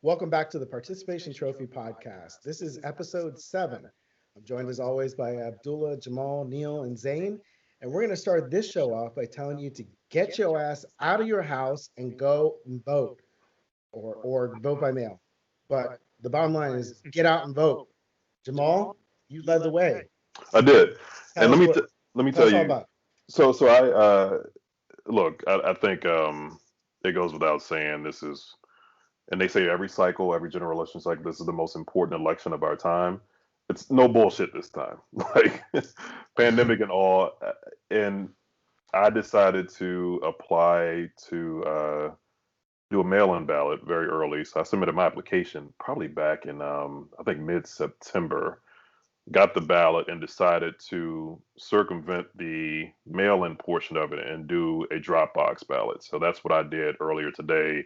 Welcome back to the Participation Trophy Podcast. This is episode 7. I'm joined as always by Abdullah, Jamal, Neil, and Zane. And we're going to start this show off by telling you to get your ass out of your house and go and vote or vote by mail. But the bottom line is get out and vote. Jamal, you led the way. I did, and Tell us what, let me tell tell us all you. about So I look. I think it goes without saying this is, and they say every cycle, every general election cycle, this is the most important election of our time. It's no bullshit this time, like pandemic and all. And I decided to apply to do a mail-in ballot very early. So I submitted my application probably back in I think mid-September. Got the ballot and decided to circumvent the mail-in portion of it and do a drop box ballot. So that's what I did earlier today.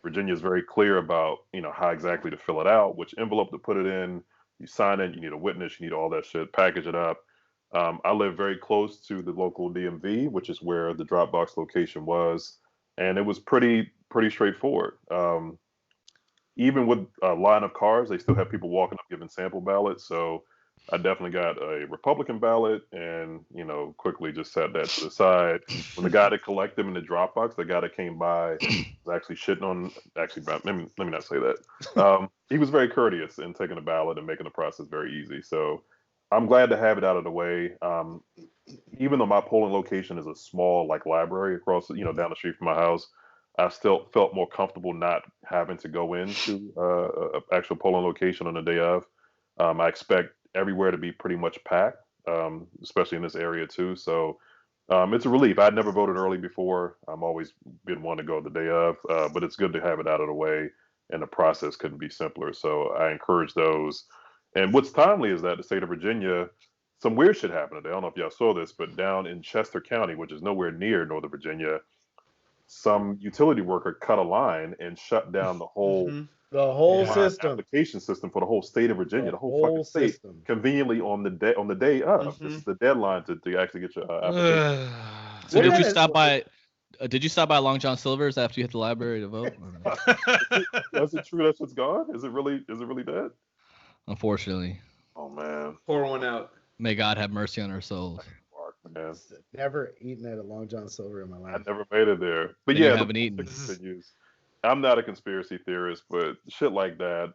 Virginia is very clear about how exactly to fill it out, which envelope to put it in. You sign it. You need a witness. You need all that shit. Package it up. I live very close to the local DMV, which is where the drop box location was, and it was pretty straightforward. Even with a line of cars, they still have people walking up giving sample ballots. So I definitely got a Republican ballot and, quickly just set that to the side. When the guy that collected them in the Dropbox, the guy that came by was actually shitting on, actually, let me not say that. He was very courteous in taking the ballot and making the process very easy. So I'm glad to have it out of the way. Even though my polling location is a small, like, library across, down the street from my house, I still felt more comfortable not having to go into a actual polling location on the day of. I expect everywhere to be pretty much packed, especially in this area too. So it's a relief. I'd never voted early before. I'm always been one to go the day of, but it's good to have it out of the way, and the process couldn't be simpler. So I encourage those. And what's timely is that the state of Virginia, some weird shit happened today. I don't know if y'all saw this, but down in Chester County, which is nowhere near Northern Virginia, some utility worker cut a line and shut down the whole the whole online system. application system for the whole state of Virginia, the whole fucking whole state, system. conveniently on the day of. This is the deadline to actually get your application. So What did about you it- stop by? Did you stop by Long John Silver's after you hit the library to vote? Or no? Is it true that shit's gone? Is it really dead? Unfortunately, Oh man, Pour one out. may God have mercy on our souls. Mark, man. Never eaten at a Long John Silver in my I life. never made it there. But Then you yeah, haven't eaten. continues. I'm not a conspiracy theorist, but shit like that,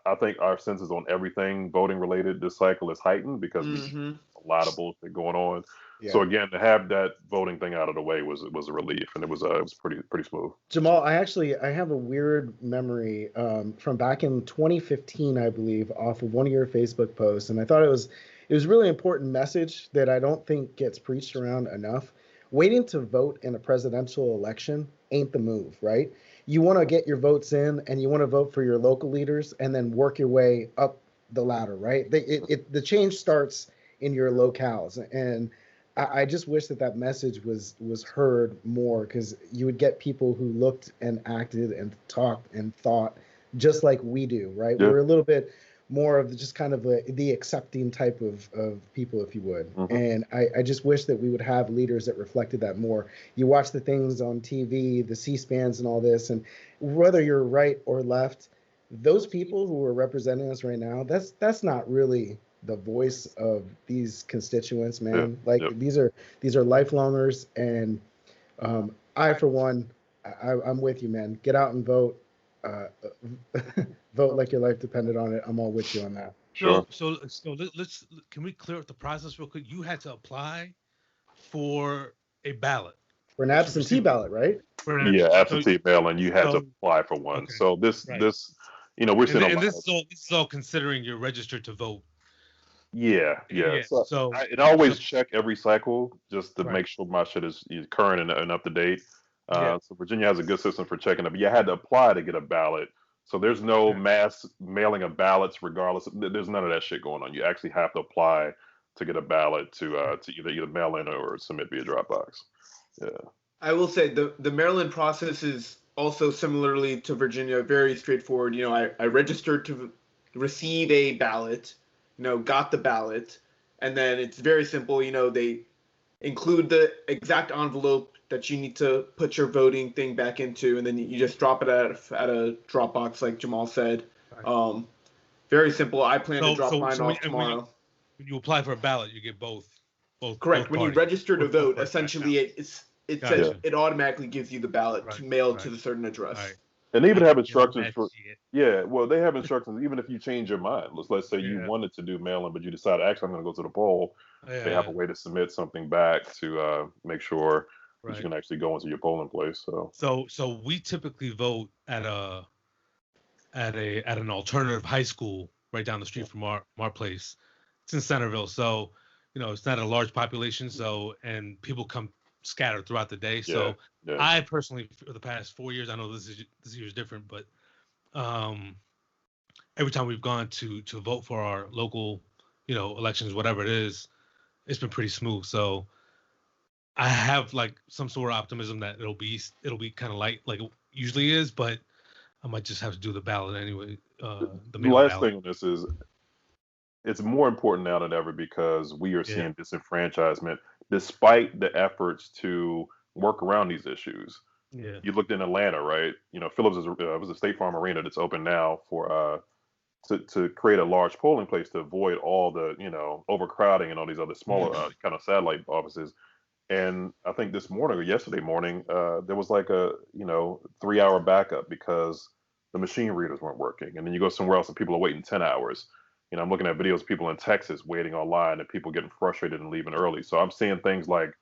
I think our senses on everything voting related this cycle is heightened because we see a lot of bullshit going on. Yeah. So again, to have that voting thing out of the way was a relief, and it was pretty smooth. Jamal, I have a weird memory from back in 2015, I believe, off of one of your Facebook posts, and I thought it was a really important message that I don't think gets preached around enough. Waiting to vote in a presidential election ain't the move, right? You want to get your votes in, and you want to vote for your local leaders, and then work your way up the ladder, right? The change starts in your locales, and I just wish that message was heard more, because you would get people who looked and acted and talked and thought just like we do, right? Yeah. We're a little bit more of just kind of the accepting type of people, if you would. And I just wish that we would have leaders that reflected that more. You watch the things on TV, the C-SPANs and all this, and whether you're right or left, those people who are representing us right now, that's not really the voice of these constituents, man. These are lifelongers, and I, for one, I'm with you, man. Get out and vote. Vote like your life depended on it. I'm all with you on that. Sure. So can we clear up the process real quick? You had to apply for a ballot. For an absentee ballot, right? Yeah, absentee mail-in. You had to apply for one. Okay. So this we're seeing a lot this is all considering you're registered to vote. Yeah. So I always check every cycle just to Right. make sure my shit is current and up to date. Yeah. So Virginia has a good system for checking it. But you had to apply to get a ballot. So there's no mass mailing of ballots regardless. There's none of that shit going on. You actually have to apply to get a ballot to either mail in or submit via Dropbox. Yeah. I will say the Maryland process is also similarly to Virginia, very straightforward. I registered to receive a ballot, got the ballot, and then it's very simple. They include the exact envelope that you need to put your voting thing back into, and then you just drop it at a Dropbox, like Jamal said. Right. Very simple. I plan to drop mine when off tomorrow. When you apply for a ballot, you get both. Correct. Both When you parties. register to Both vote, parties. essentially it Gotcha. says it automatically gives you the ballot to mail to the certain address. Right. And they even have Get on instructions that for shit. well, they have instructions even if you change your mind. Let's say you wanted to do mail-in, but you decide actually I'm going to go to the poll. They have a way to submit something back to make sure that you can actually go into your polling place. So we typically vote at an alternative high school right down the street from our place. It's in Centerville, so it's not a large population. So and people come scattered throughout the day. So I personally, for the past 4 years, I know this year is different, but every time we've gone to vote for our local, elections, whatever it is, it's been pretty smooth. So I have like some sort of optimism that it'll be kind of light like it usually is, but I might just have to do the ballot anyway. The last thing on this is it's more important now than ever because we are seeing disenfranchisement despite the efforts to work around these issues. Yeah. You looked in Atlanta, right? Phillips was a State Farm arena that's open now for to create a large polling place to avoid all the overcrowding and all these other smaller kind of satellite offices. And I think this morning or yesterday morning, there was like a 3-hour backup because the machine readers weren't working. And then you go somewhere else and people are waiting 10 hours. I'm looking at videos of people in Texas waiting online and people getting frustrated and leaving early. So I'm seeing things like,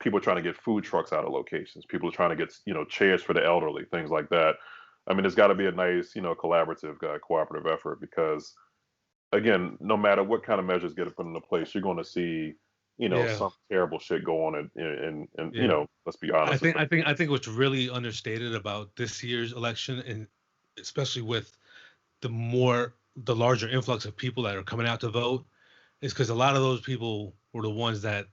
people trying to get food trucks out of locations. People are trying to get, chairs for the elderly, things like that. I mean, there's got to be a nice, collaborative, cooperative effort because, again, no matter what kind of measures get put into place, you're going to see, some terrible shit go on, and let's be honest. I think what's really understated about this year's election, and especially with the larger influx of people that are coming out to vote, is because a lot of those people were the ones that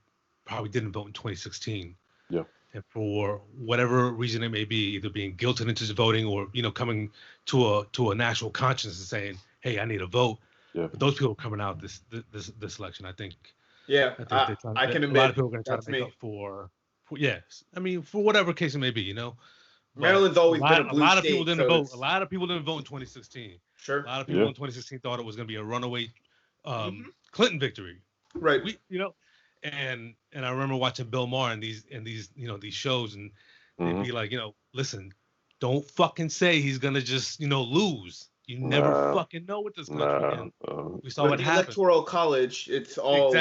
probably didn't vote in 2016. Yeah. And for whatever reason it may be, either being guilted into voting or coming to a national conscience and saying, "Hey, I need a vote." Yeah. But those people are coming out this election, I think. Yeah, I can admit a lot of people are going to try to make up for yes. I mean, for whatever case it may be, Maryland's always been a blue lot state. Of people didn't so vote. A lot of people didn't vote in 2016. Sure. A lot of people in 2016 thought it was going to be a runaway Clinton victory. Right. And I remember watching Bill Maher and these shows, and they'd be like, listen, don't fucking say he's gonna just lose. You never fucking know with this country. And we saw what happened. Electoral college, it's all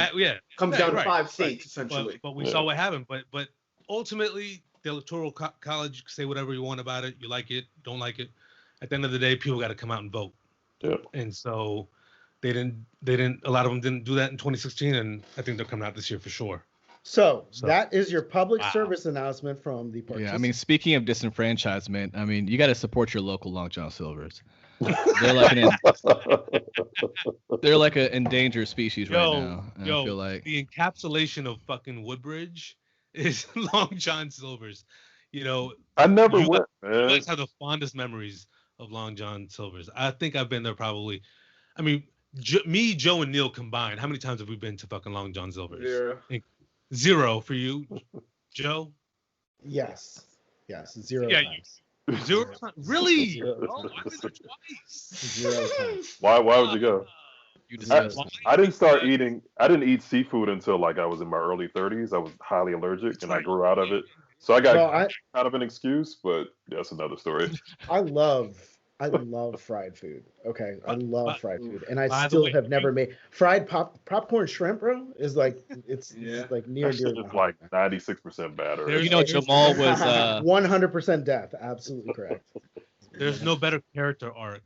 comes down to 5 states essentially. But we saw what happened. But ultimately, the electoral college, you can say whatever you want about it. You like it, don't like it. At the end of the day, people got to come out and vote. Yeah. And so they didn't. A lot of them didn't do that in 2016, and I think they're coming out this year for sure. So that is your public service announcement from the participants. Yeah, I mean, speaking of disenfranchisement, I mean, you got to support your local Long John Silvers. They're like an endangered species right now. I feel like the encapsulation of fucking Woodbridge is Long John Silvers. I never went. You guys have the fondest memories of Long John Silvers. I think I've been there probably. I mean, me, Joe, and Neil combined. How many times have we been to fucking Long John Silvers? Zero for you, Joe. Yes, 0 times. Zero times. Really? Zero I've been there twice. 0 times. Why would you go? I didn't eat seafood until like I was in my early 30s. I was highly allergic and I grew out of it. So I got kind of an excuse, but that's another story. I love fried food. Okay, I love fried food, and I still have never made fried popcorn shrimp, bro. Is like it's like near dear. It's like 96% batter. Jamal was 100% death. Absolutely correct. There's no better character arc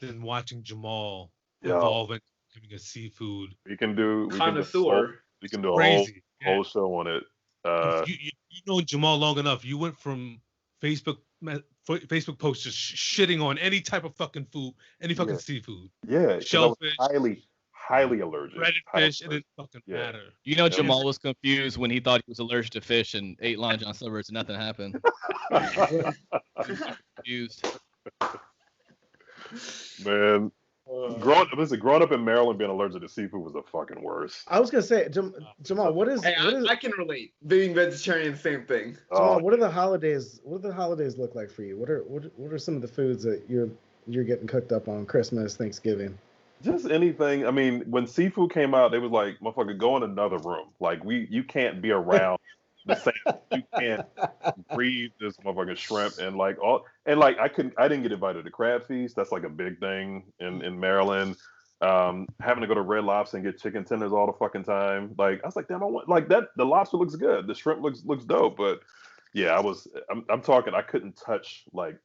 than watching Jamal evolve into becoming a seafood connoisseur. We can do a whole show on it. You know Jamal long enough. You went from Facebook posts just shitting on any type of fucking food, any fucking seafood. Yeah, shellfish, highly allergic. Breaded fish, it didn't fucking matter. Jamal was confused when he thought he was allergic to fish and ate Long John Silver's and nothing happened. Confused. Man, growing up in Maryland, being allergic to seafood was the fucking worst. I was gonna say, Jamal, what is? Hey, I can relate. Being vegetarian, same thing. Jamal, what are the holidays? What do the holidays look like for you? What are some of the foods that you're getting cooked up on Christmas, Thanksgiving? Just anything. I mean, when seafood came out, they was like, "Motherfucker, go in another room. Like you can't be around the same. You can't breathe this motherfucking shrimp and like all and like I didn't get invited to crab feast. That's like a big thing in Maryland. Having to go to Red Lobster and get chicken tenders all the fucking time. Like I was like, damn, I want like that. The lobster looks good. The shrimp looks dope. But yeah, I'm talking. I couldn't touch like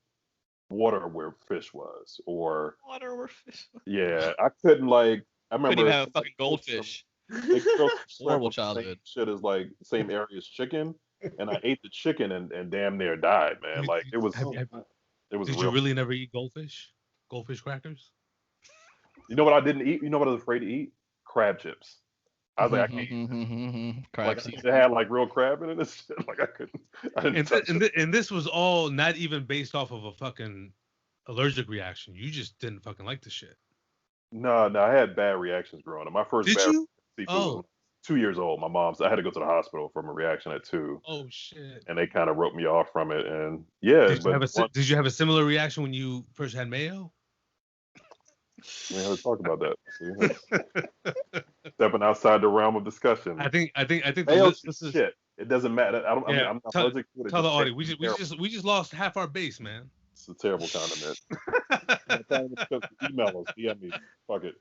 water where fish was or Water or fish. yeah, I couldn't like. I remember Couldn't even have a fucking goldfish. They throw Horrible the same childhood. shit is like same area as chicken, and I ate the chicken and damn near died, man. Like it was Did you really never eat goldfish? Goldfish crackers? You know what I didn't eat? You know what I was afraid to eat? Crab chips. I was like, I can't. Crab Like season. it had like real crab in it and shit. Like I couldn't. I didn't touch it. And this was all not even based off of a fucking allergic reaction. You just didn't fucking like the shit. No, I had bad reactions growing up. My first Did bad you? seafood was 2 years old. My mom's. I had to go to the hospital from a reaction at 2. Oh shit. And they kind of wrote me off from it. And yeah, Did you have a similar reaction when you first had mayo? We have to talk about that. Stepping outside the realm of discussion. I think Mayo's this is shit. It doesn't matter. I mean, I'm not allergic to it. Tell the audience we just lost half our base, man. It's a terrible condiment. Email us, DM me. Fuck it.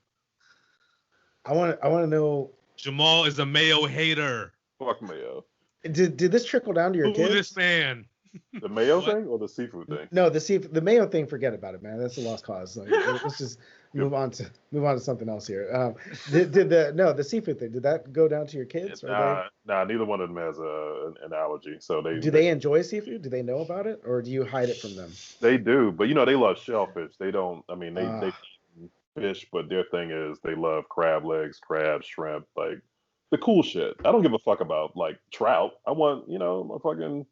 I want to know. Jamal is a mayo hater. Fuck mayo. Did this trickle down to your kids? This man. The mayo thing or the seafood thing? No, the mayo thing. Forget about it, man. That's a lost cause. Like, let's just move on to something else here. Did the seafood thing? Did that go down to your kids? Nah, neither one of them has an allergy. So they enjoy seafood? Do they know about it, or do you hide it from them? They do, but they love shellfish. They don't. I mean, they fish, but their thing is they love crab legs, crab, shrimp, like the cool shit. I don't give a fuck about like trout. I want my fucking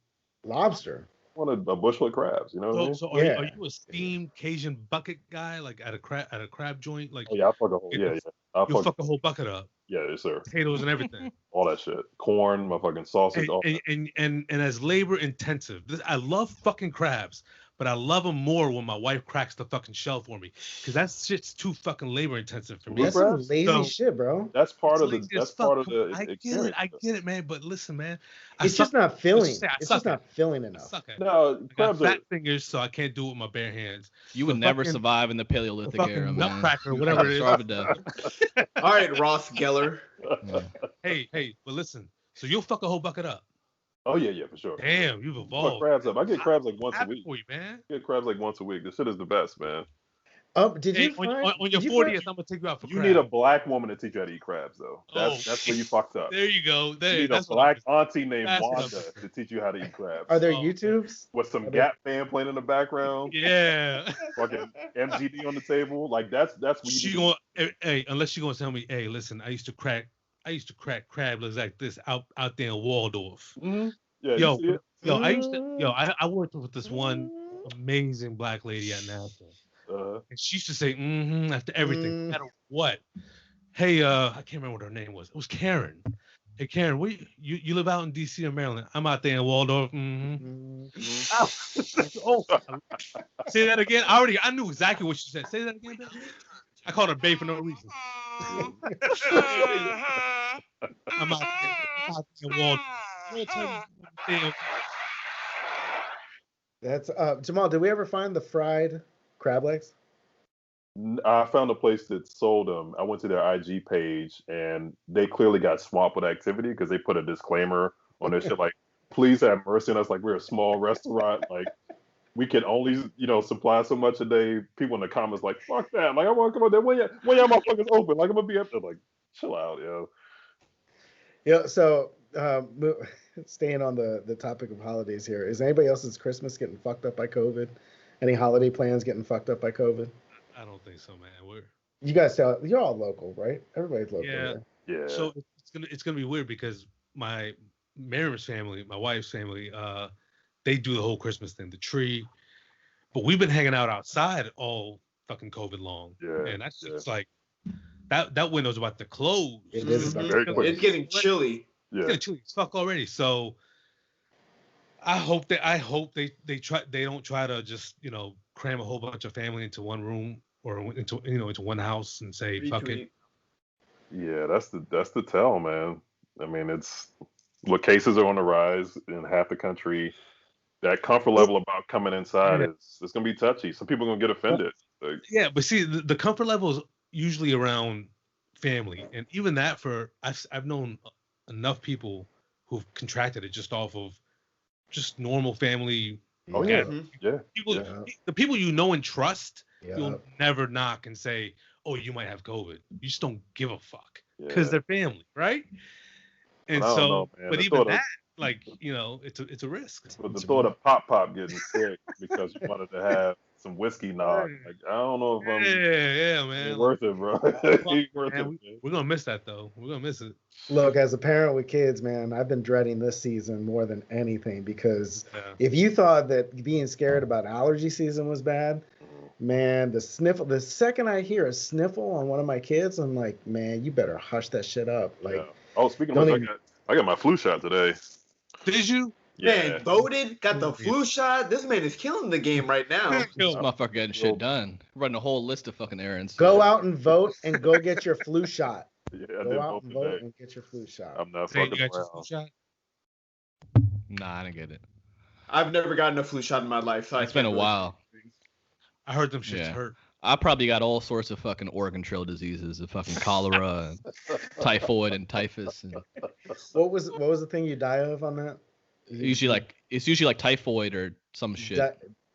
lobster. I want a bushel of crabs. You know what I mean? So are you a steamed Cajun bucket guy, like at a crab joint? Like I fuck a whole you'll fuck a whole bucket up. Yeah, yes, sir. Potatoes and everything. All that shit. Corn, my fucking sausage. And as labor intensive. I love fucking crabs, but I love them more when my wife cracks the fucking shell for me, because that shit's too fucking labor intensive for me. That's some lazy shit, bro. That's part of the. That's part of the. I get it, man. But listen, man, it's just not filling. It's just not filling enough. No, crabs are fat fingers, so I can't do it with my bare hands. You would never survive in the Paleolithic era, man. Nutcracker, whatever it is. All right, Ross Geller. Yeah. Hey, but listen. So you'll fuck a whole bucket up. Oh yeah, for sure. Damn, you've evolved. Crabs up. I get crabs like once a week. For you, man. I get crabs like once a week. This shit is the best, man. Did you on your 40th? I'm gonna take you out for crabs. You need a black woman to teach you how to eat crabs, though. That's where you fucked up. There you go. You need a black auntie named Wanda to teach you how to eat crabs. Are there YouTubes with some Gap fan playing in the background? Yeah. Fucking MGD on the table. Like that's what you. Unless you're gonna tell me, hey, listen, I used to crack crab legs like this out there in Waldorf. Mm-hmm. Yeah, I worked with this one amazing black lady at NASA. And she used to say after everything, no matter what. Hey, I can't remember what her name was. It was Karen. Hey, Karen, you live out in D.C. or Maryland? I'm out there in Waldorf. Oh, say that again. I knew exactly what she said. Say that again, bitch. I called her babe for no reason. I'm out there in Waldorf. That's Jamal. Did we ever find the fried crab legs? I found a place that sold them. I went to their IG page, and they clearly got swamped with activity because they put a disclaimer on their shit like, "Please have mercy on us. Like we're a small restaurant. Like we can only supply so much a day." People in the comments like, "Fuck that! Like I want to come out there when y'all motherfuckers open. Like I'm gonna be up there. Like chill out, yo." Yeah. So. Staying on the topic of holidays here, is anybody else's Christmas getting fucked up by COVID? Any holiday plans getting fucked up by COVID? I don't think so, man. You guys you're all local, right? Everybody's local. Yeah. Right? Yeah. So it's gonna be weird because my Miriam's family, my wife's family, they do the whole Christmas thing, the tree. But we've been hanging out outside all fucking COVID long. Yeah, And that's just like that window's about to close. It is about Very to quick. It's getting chilly. It's getting chilly as fuck already. So I hope they don't try to just, cram a whole bunch of family into one room or into one house and say fuck it. Yeah, that's the tell, man. I mean, cases are on the rise in half the country. That comfort level about coming inside it's gonna be touchy. Some people are gonna get offended. Like, yeah, but see, the comfort level is usually around family, and even that I've known enough people who've contracted it just off of just normal family. oh yeah, yeah. The people you know and trust, Yeah. you'll never knock and say, "Oh, you might have COVID." You just don't give a fuck because they're family, right? And but I don't so, know, man. but even that, like, it's a risk. But the thought of Pop getting sick because you wanted to have some whiskey knock, like, I don't know if I'm man. worth it, bro. Ain't worth it, man. We're gonna miss that though. We're gonna miss it. Look, as a parent with kids, man, I've been dreading this season more than anything because if you thought that being scared about allergy season was bad, man, the second I hear a sniffle on one of my kids, I'm like, man, you better hush that shit up. Like, speaking of which, I got my flu shot today. Did you? Yeah. Man, voted, got the flu shot. This man is killing the game right now. This motherfucker getting shit done. Running a whole list of fucking errands. Go out and vote and go get your flu shot. Yeah, I Go did out and vote today. and get your flu shot. I'm not Say you fucking got your flu around. shot? Nah, I didn't get it. I've never gotten a flu shot in my life. So It's been a while. I heard them shits hurt. I probably got all sorts of fucking Oregon Trail diseases, of fucking cholera, and typhoid, and typhus. And What was the thing you die of on that? it's usually like typhoid or some shit.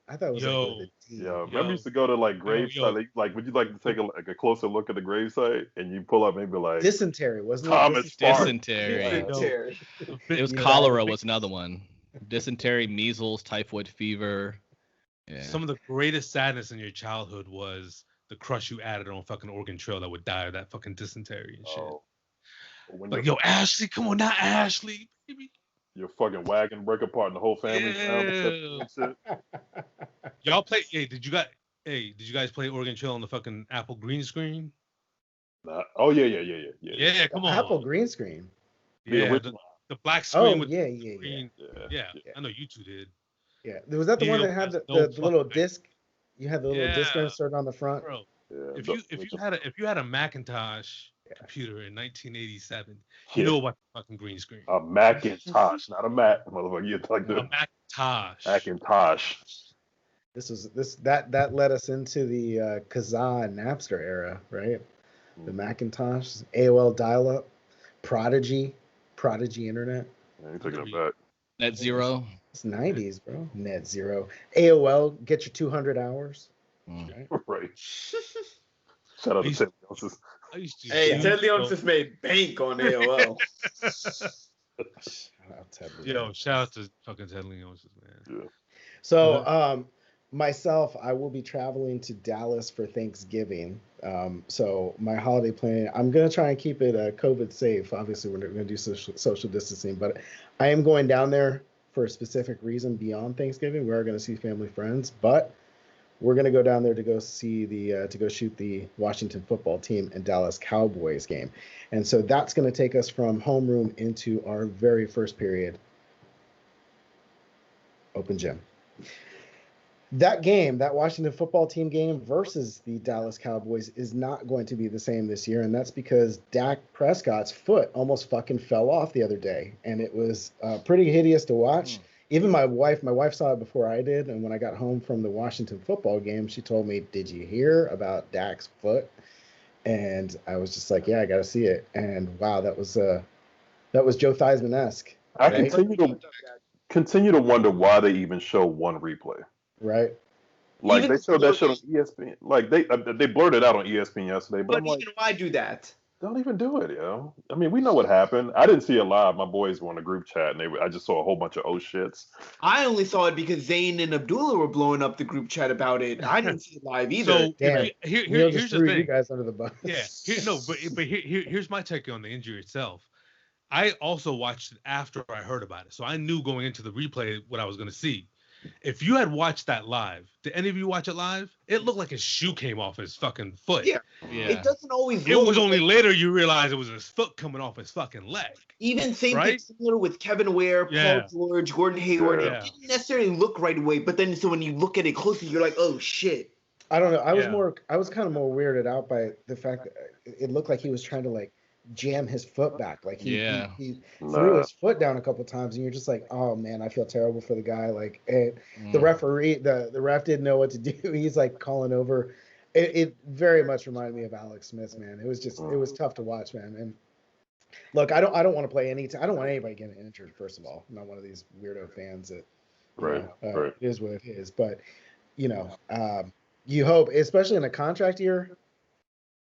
I thought it was Yo. like with a D. Yeah, remember used to go to like gravesite. Like, would you like to take a closer look at the gravesite and you pull up maybe like Dysentery, wasn't it? Thomas Sparks. Dysentery. Dysentery. It was cholera was another one. Dysentery, measles, typhoid fever. Yeah. Some of the greatest sadness in your childhood was the crush you added on fucking Oregon Trail that would die of that fucking dysentery and shit. Like, yo, Ashley, come on, not Ashley, baby. Your fucking wagon break apart and the whole family down. Y'all play? Hey, did you guys play Oregon Trail on the fucking Apple green screen? Oh yeah. Yeah, come on. Apple green screen. Yeah, the black screen with yeah. green. Yeah, I know you two did. Yeah, was that the one that had the little disc? You had the little disc insert on the front. Bro, if you had a Macintosh computer in 1987, you know about the fucking green screen. A Macintosh, not a Mac, motherfucker. You like the Macintosh. Macintosh. That led us into the Kazaa and Napster era, right? The Macintosh, AOL dial-up, Prodigy Internet. Yeah, you're taking it back. Net Zero. It's 90s, bro. Net Zero. AOL, get your 200 hours. Right. Shout out to Ted Leonsis. Hey, Ted Leonsis made bank on AOL. Shout out to fucking Ted Leonsis, man. Yeah. So, myself, I will be traveling to Dallas for Thanksgiving. So my holiday planning, I'm going to try and keep it COVID safe. Obviously, we're going to do social distancing, but I am going down there for a specific reason beyond Thanksgiving. We are going to see family friends, but we're going to go down there to go see to go shoot the Washington football team and Dallas Cowboys game. And so that's going to take us from homeroom into our very first period. Open gym. That game, that Washington football team game versus the Dallas Cowboys is not going to be the same this year. And that's because Dak Prescott's foot almost fucking fell off the other day. And it was pretty hideous to watch. Even my wife saw it before I did. And when I got home from the Washington football game, she told me, "Did you hear about Dak's foot?" And I was just like, "Yeah, I got to see it." And wow, that was Joe Theismann-esque. I right? continue to wonder why they even show one replay. Right. Like even they showed that shit on ESPN. Like they blurted out on ESPN yesterday, but I'm like, why do that? Don't even do it, yo. I mean, we know what happened. I didn't see it live. My boys were on a group chat, and I just saw a whole bunch of shits. I only saw it because Zayn and Abdullah were blowing up the group chat about it. I didn't see it live either. So here's the thing. You guys under the bus. Yeah. Here's my take on the injury itself. I also watched it after I heard about it, so I knew going into the replay what I was going to see. If you had watched that live, did any of you watch it live? It looked like his shoe came off his fucking foot. Yeah. Yeah. It doesn't always It look was only like- later you realize it was his foot coming off his fucking leg. Even same thing Right? similar with Kevin Ware, Yeah. Paul George, Gordon Hayward. Yeah. It didn't necessarily look right away, but then so when you look at it closely, you're like, oh shit. I don't know. I was Yeah. kind of more weirded out by the fact that it looked like he was trying to like jam his foot back. Like he threw his foot down a couple times, and you're just like, oh man, I feel terrible for the guy. Like the referee, the ref didn't know what to do. He's like calling over. It very much reminded me of Alex Smith, man. It was just it was tough to watch, man. And look, I don't want to play I don't want anybody getting injured. First of all, I'm not one of these weirdo fans that Right. it is what it is. But you know, you hope, especially in a contract year,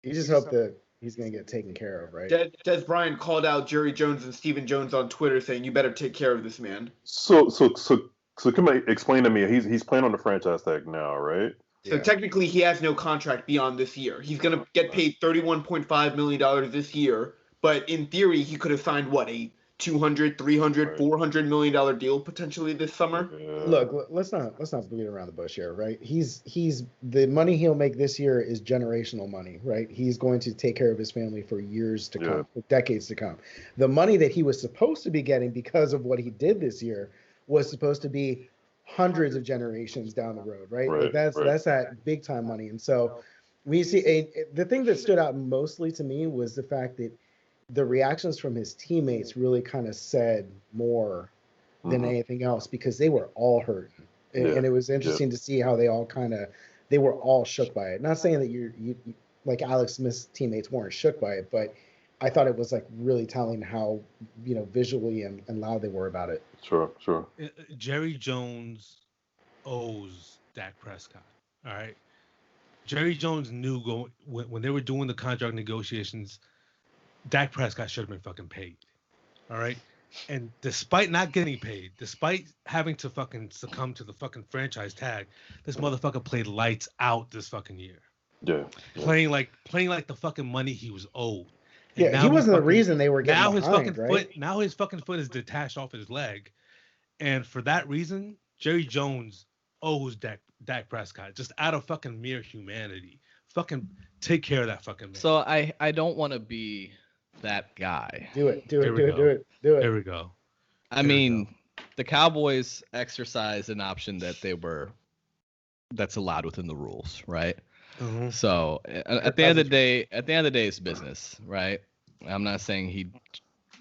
you just hope that he's going to get taken care of, right? Des Bryant called out Jerry Jones and Stephen Jones on Twitter saying, you better take care of this man. So can you explain to me? He's playing on the franchise tag now, right? So technically, he has no contract beyond this year. He's going to get paid $31.5 million this year, but in theory, he could have signed, what, a $200, $300, $400 million deal potentially this summer? Yeah. Look, let's not beat around the bush here, right? He's the money he'll make this year is generational money, right? He's going to take care of his family for years to come, for decades to come. The money that he was supposed to be getting because of what he did this year was supposed to be hundreds of generations down the road, right? Like that's that big time money. And so we see the thing that stood out mostly to me was the fact that the reactions from his teammates really kind of said more than anything else, because they were all hurting. And it was interesting to see how they were all shook by it. Not saying that you like Alex Smith's teammates weren't shook by it, but I thought it was like really telling how, visually and loud they were about it. Sure. Jerry Jones owes Dak Prescott. All right. Jerry Jones knew when they were doing the contract negotiations, Dak Prescott should have been fucking paid. All right. And despite not getting paid, despite having to fucking succumb to the fucking franchise tag, this motherfucker played lights out this fucking year. Yeah. Playing like the fucking money he was owed. And he wasn't the reason they were getting behind, right? Now his fucking foot is detached off his leg. And for that reason, Jerry Jones owes Dak Prescott, just out of fucking mere humanity. Fucking take care of that fucking man. So I don't want to be that guy. Do it. There we go. I mean, the Cowboys exercised an option that's allowed within the rules, right? Mm-hmm. So at the end of the day, it's business, right? I'm not saying he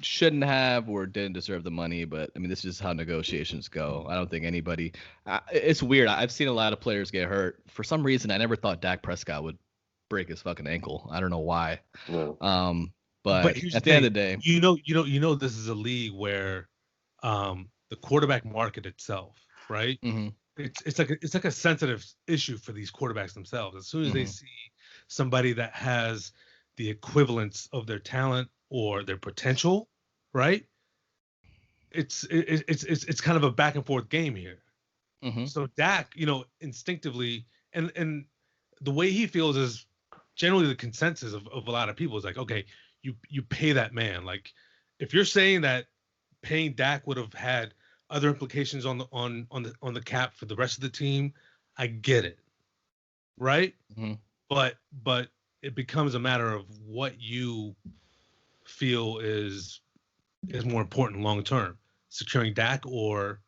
shouldn't have or didn't deserve the money, but I mean, this is how negotiations go. I don't think anybody. It's weird. I've seen a lot of players get hurt. For some reason, I never thought Dak Prescott would break his fucking ankle. I don't know why. No. But at the end of the day, you know, this is a league where the quarterback market itself, right? Mm-hmm. It's like a sensitive issue for these quarterbacks themselves. As soon as they see somebody that has the equivalence of their talent or their potential, right? It's kind of a back and forth game here. Mm-hmm. So Dak, instinctively, and the way he feels is generally the consensus of a lot of people is like, okay, you pay that man. Like, if you're saying that paying Dak would have had other implications on the cap for the rest of the team, I get it, right? Mm-hmm. But it becomes a matter of what you feel is more important long term, securing Dak or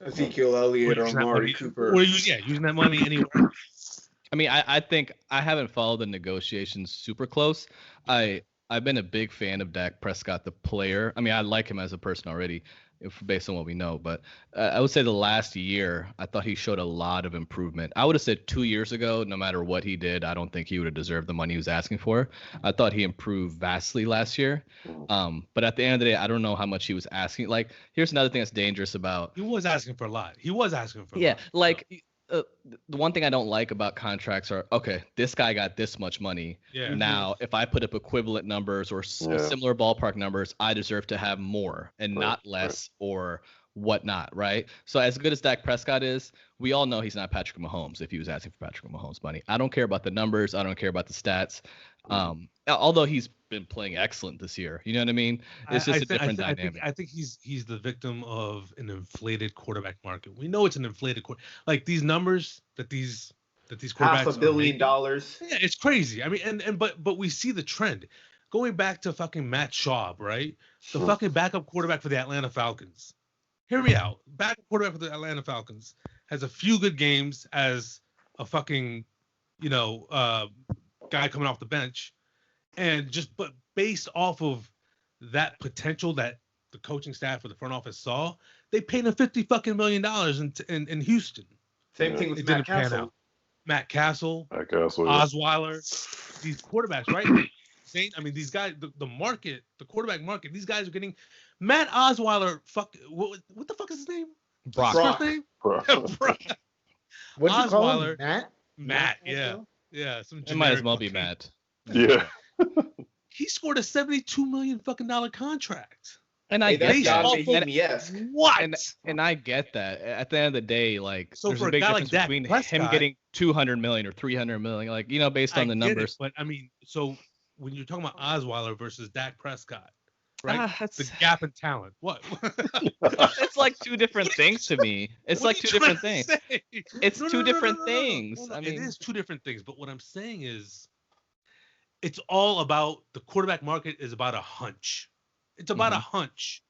Ezekiel Elliott or Amari Cooper. Or using that money anywhere. I mean, I think I haven't followed the negotiations super close. I've been a big fan of Dak Prescott, the player. I mean, I like him as a person already, based on what we know. But I would say the last year, I thought he showed a lot of improvement. I would have said 2 years ago, no matter what he did, I don't think he would have deserved the money he was asking for. I thought he improved vastly last year. But at the end of the day, I don't know how much he was asking. Like, here's another thing that's dangerous about. He was asking for a lot. Yeah, like. The one thing I don't like about contracts are, okay, this guy got this much money. Yeah. Now, if I put up equivalent numbers or similar ballpark numbers, I deserve to have more and not less or whatnot, right? So as good as Dak Prescott is, we all know he's not Patrick Mahomes if he was asking for Patrick Mahomes money. I don't care about the numbers. I don't care about the stats. Although he's been playing excellent this year. You know what I mean? It's just a different dynamic. I think he's the victim of an inflated quarterback market. We know it's an inflated like these numbers that these quarterbacks $500 million. Yeah, it's crazy. I mean, but we see the trend. Going back to fucking Matt Schaub, right? The fucking backup quarterback for the Atlanta Falcons. Hear me out. Backup quarterback for the Atlanta Falcons has a few good games as a fucking, guy coming off the bench. And but based off of that potential that the coaching staff or the front office saw, they paid him $50 million in Houston. Same thing with Matt Castle. Matt Castle, yeah. Osweiler, these quarterbacks, right? I mean, these guys, the market, the quarterback market, these guys are getting Matt Osweiler. What the fuck is his name? Brock. What's his name? Brock. What'd you call him? Matt, yeah. It might as well be Matt. Yeah. He scored a $72 million contract. And I get that. Yes. What? And I get that. At the end of the day, like, so there's for a big guy difference like between Prescott, him getting $200 million or $300 million, like, based on the numbers. But I mean, so when you're talking about Osweiler versus Dak Prescott, right? The gap in talent. What? It's like two different things to me. It's like two different things. It's two different things. I mean, it is two different things. But what I'm saying is, it's all about the quarterback market is about a hunch. It's about a hunch.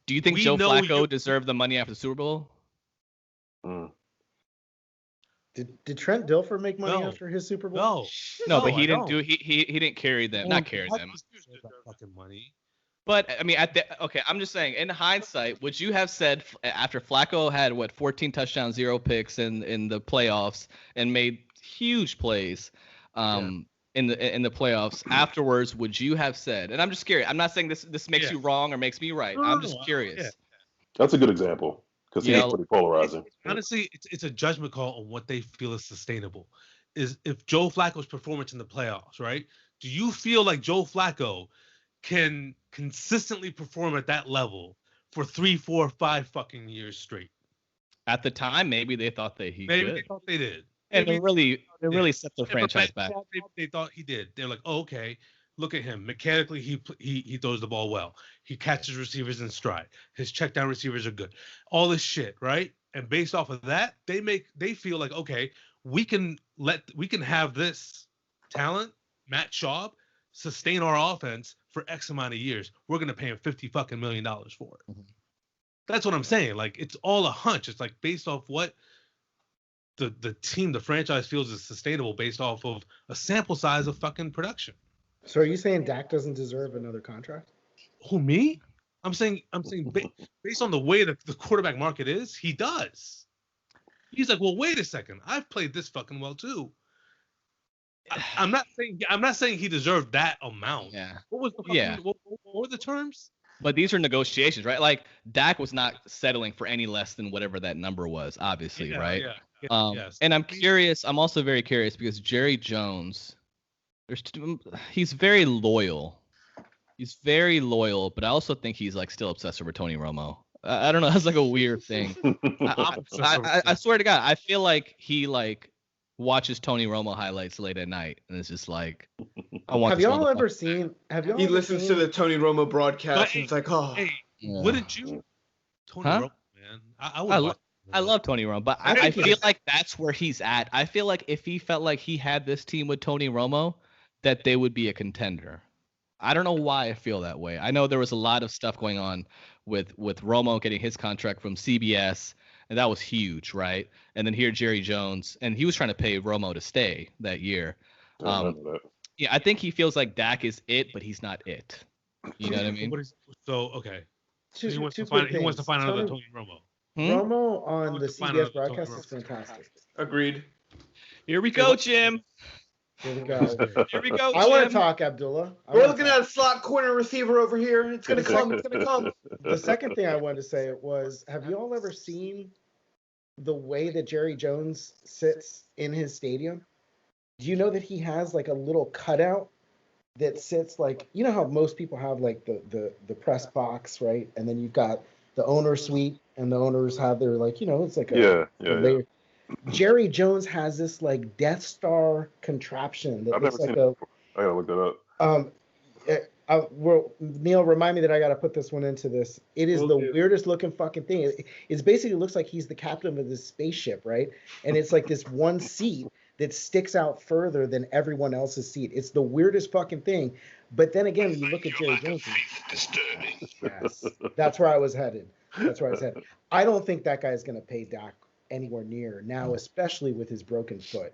Do you think Joe Flacco deserved the money after the Super Bowl? Did Trent Dilfer make money after his Super Bowl? No, but he didn't do. He didn't carry them. Not carry them. Fucking money. But I mean, I'm just saying. In hindsight, would you have said after Flacco had 14 touchdowns, 0 picks in the playoffs and made huge plays, in the playoffs afterwards, would you have said? And I'm just curious. I'm not saying this makes you wrong or makes me right. I'm just curious. Yeah. That's a good example because he's pretty polarizing. Honestly, it's a judgment call on what they feel is sustainable. Is if Joe Flacco's performance in the playoffs, right? Do you feel like Joe Flacco can consistently perform at that level for 3, 4, 5 fucking years straight? At the time, maybe they thought that he could. They thought they did. And it really set the franchise back. They thought he did. They're like, oh, okay, look at him. Mechanically, he throws the ball well. He catches receivers in stride. His check down receivers are good. All this shit, right? And based off of that, they feel like, okay, we can have this talent, Matt Schaub, sustain our offense for X amount of years. We're gonna pay him $50 million for it. Mm-hmm. That's what I'm saying. Like, it's all a hunch. It's like based off what the team, the franchise feels is sustainable based off of a sample size of fucking production. So are you saying Dak doesn't deserve another contract? Who, me? I'm saying based on the way that the quarterback market is, he does. He's like, well, wait a second. I've played this fucking well too. I'm not saying he deserved that amount. Yeah. What was the fucking, what were the terms? But these are negotiations, right? Like, Dak was not settling for any less than whatever that number was, obviously, right? Yeah. Yes. And I'm curious. I'm also very curious because Jerry Jones, he's very loyal. He's very loyal, but I also think he's like still obsessed over Tony Romo. I don't know. That's like a weird thing. I swear to God, I feel like he watches Tony Romo highlights late at night, and it's just like, I want. Have y'all ever seen? He listens to the Tony Romo broadcast, and it's like, oh. Hey, wouldn't you? Tony Romo, man. I love Tony Romo, but I feel like that's where he's at. I feel like if he felt like he had this team with Tony Romo, that they would be a contender. I don't know why I feel that way. I know there was a lot of stuff going on with Romo getting his contract from CBS, and that was huge, right? And then here Jerry Jones, and he was trying to pay Romo to stay that year. Yeah, I think he feels like Dak is it, but he's not it. You know what I mean? Okay. He wants to find another Tony Romo. Romo on the CBS broadcast is fantastic. Agreed. Here we go, Jim. Here we go. Here we go, Jim. I want to talk, Abdullah. We're looking at a slot corner receiver over here. It's going to come. It's going to come. The second thing I wanted to say was, have you all ever seen the way that Jerry Jones sits in his stadium? Do you know that he has like a little cutout that sits like, you know how most people have like the press box, right? And then you've got the owner suite, and the owners have their like, it's like a yeah. layer. Jerry Jones has this like Death Star contraption that I've never looks seen like it a before. I gotta look that up. um well, Neil, remind me that I got to put this one into this. It is Will the do. weirdest looking fucking thing. It's basically looks like he's the captain of this spaceship, right? And it's like this one seat that sticks out further than everyone else's seat. It's the weirdest fucking thing. But then again, you look at Jerry Jones. Disturbing. Yes, that's where I was headed. That's where I was headed. I don't think that guy's going to pay Dak anywhere near now, especially with his broken foot.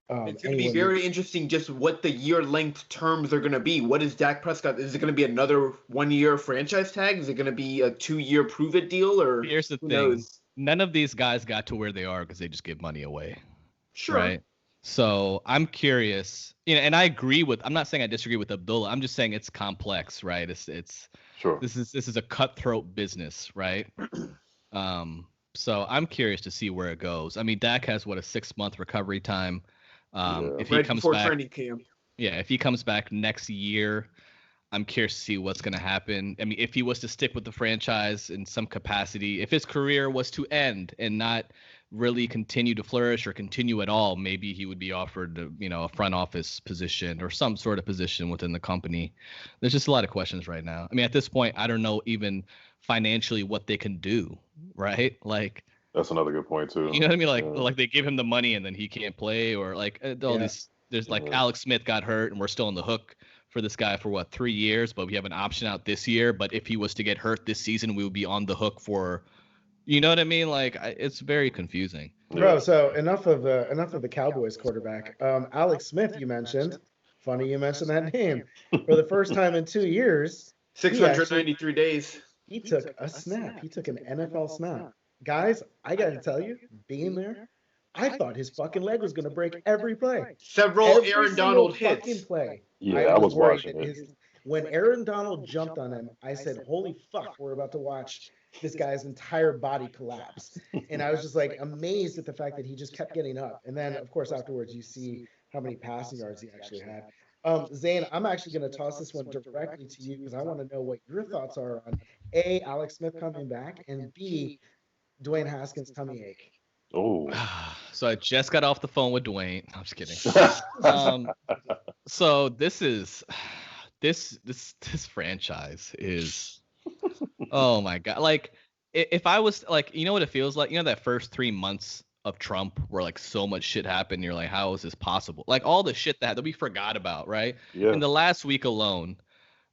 It's going to be very interesting just what the year-length terms are going to be. What is Dak Prescott? Is it going to be another one-year franchise tag? Is it going to be a 2-year prove-it deal? Or here's the who thing: knows? none of these guys got to where they are because they just give money away, Sure. right? So I'm curious, and I agree with. I'm not saying I disagree with Abdullah. I'm just saying it's complex, right? It's Sure. This is a cutthroat business, right? So I'm curious to see where it goes. I mean, Dak has what, a 6-month recovery time. If he Right comes before back, training camp. yeah, if he comes back next year, I'm curious to see what's going to happen. I mean, if he was to stick with the franchise in some capacity, if his career was to end and not really continue to flourish or continue at all, maybe he would be offered, a front office position or some sort of position within the company. There's just a lot of questions right now. I mean, at this point, I don't know even financially what they can do, right? Like, That's another good point too. you know what I mean? Like, Yeah. like they give him the money and then he can't play, or like all these. There's like Alex Smith got hurt and we're still on the hook for this guy for what, 3 years, but we have an option out this year. But if he was to get hurt this season, we would be on the hook for, you know what I mean? Like, it's very confusing. Bro, so enough of the Cowboys quarterback. Alex Smith, you mentioned. Funny you mentioned that name. For the first time in 2 years, 693 days. he took a snap. He took an NFL snap. Guys, I got to tell you, being there, I thought his fucking leg was going to break every play. Several Every Aaron single Donald fucking hits. play. Yeah, I was worried watching that it. when Aaron Donald jumped on him, I said, "Holy fuck, we're about to watch this guy's entire body collapse." And I was just like amazed at the fact that he just kept getting up. And then, of course, afterwards, you see how many passing yards he actually had. Zane, I'm actually going to toss this one directly to you because I want to know what your thoughts are on A, Alex Smith coming back, and B, Dwayne Haskins' tummy ache. Oh. So I just got off the phone with Dwayne. I'm just kidding. So this franchise is, oh my God. Like, if I was like, you know what it feels like? You know, that first 3 months of Trump where like so much shit happened. You're like, how is this possible? Like all the shit that we forgot about, right? Yeah. In the last week alone,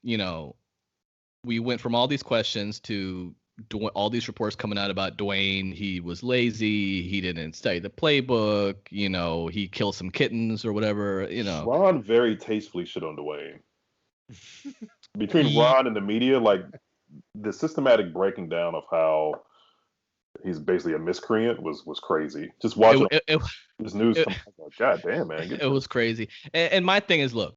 we went from all these questions to all these reports coming out about Dwayne. He was lazy. He didn't study the playbook. He killed some kittens or whatever. Ron very tastefully shit on Dwayne. Between Ron and the media, like the systematic breaking down of how he's basically a miscreant was crazy. Just watching this news come out, like, God damn, man. It was crazy. And my thing is, look,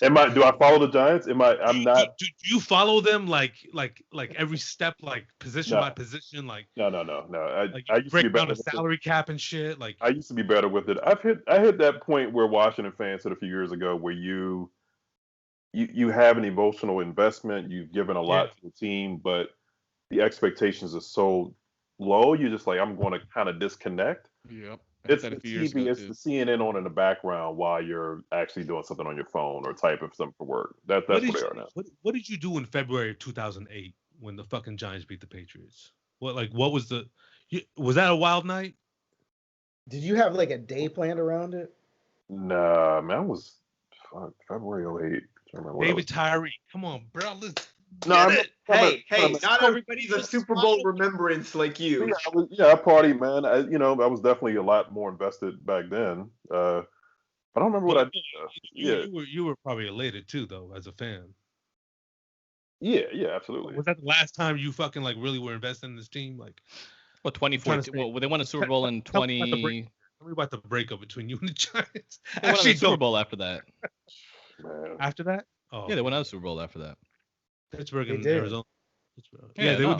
Do I follow the Giants? I'm not. Do you follow them like every step, like position No. by position, like No. like I used to be break down better the with it. salary cap and shit? Like I used to be better with it. I hit that point where Washington fans hit a few years ago, where you have an emotional investment. You've given a lot to the team, but the expectations are so low. You're just like, I'm going to kind of disconnect. Yep. It's the TV, it's the CNN on in the background while you're actually doing something on your phone or typing something for work. That's what they are now. What did you do in February of 2008 when the fucking Giants beat the Patriots? What was was that a wild night? Did you have like a day planned around it? Nah, man, it was February 08. David Tyree, come on, bro. Let's No, get hey, not everybody's a Super Bowl remembrance like you. I partied, man. I was definitely a lot more invested back then. I don't remember what I did. You were probably elated too, though, as a fan. Yeah, absolutely. Was that the last time you fucking like really were invested in this team? Like, well, 2014. Well, they won a Super Bowl in 20. Tell me about the breakup between you and the Giants. They won a Super Bowl after that. Man. After that? Oh, yeah, they won another Super Bowl after that. Pittsburgh and Arizona. Yeah, they won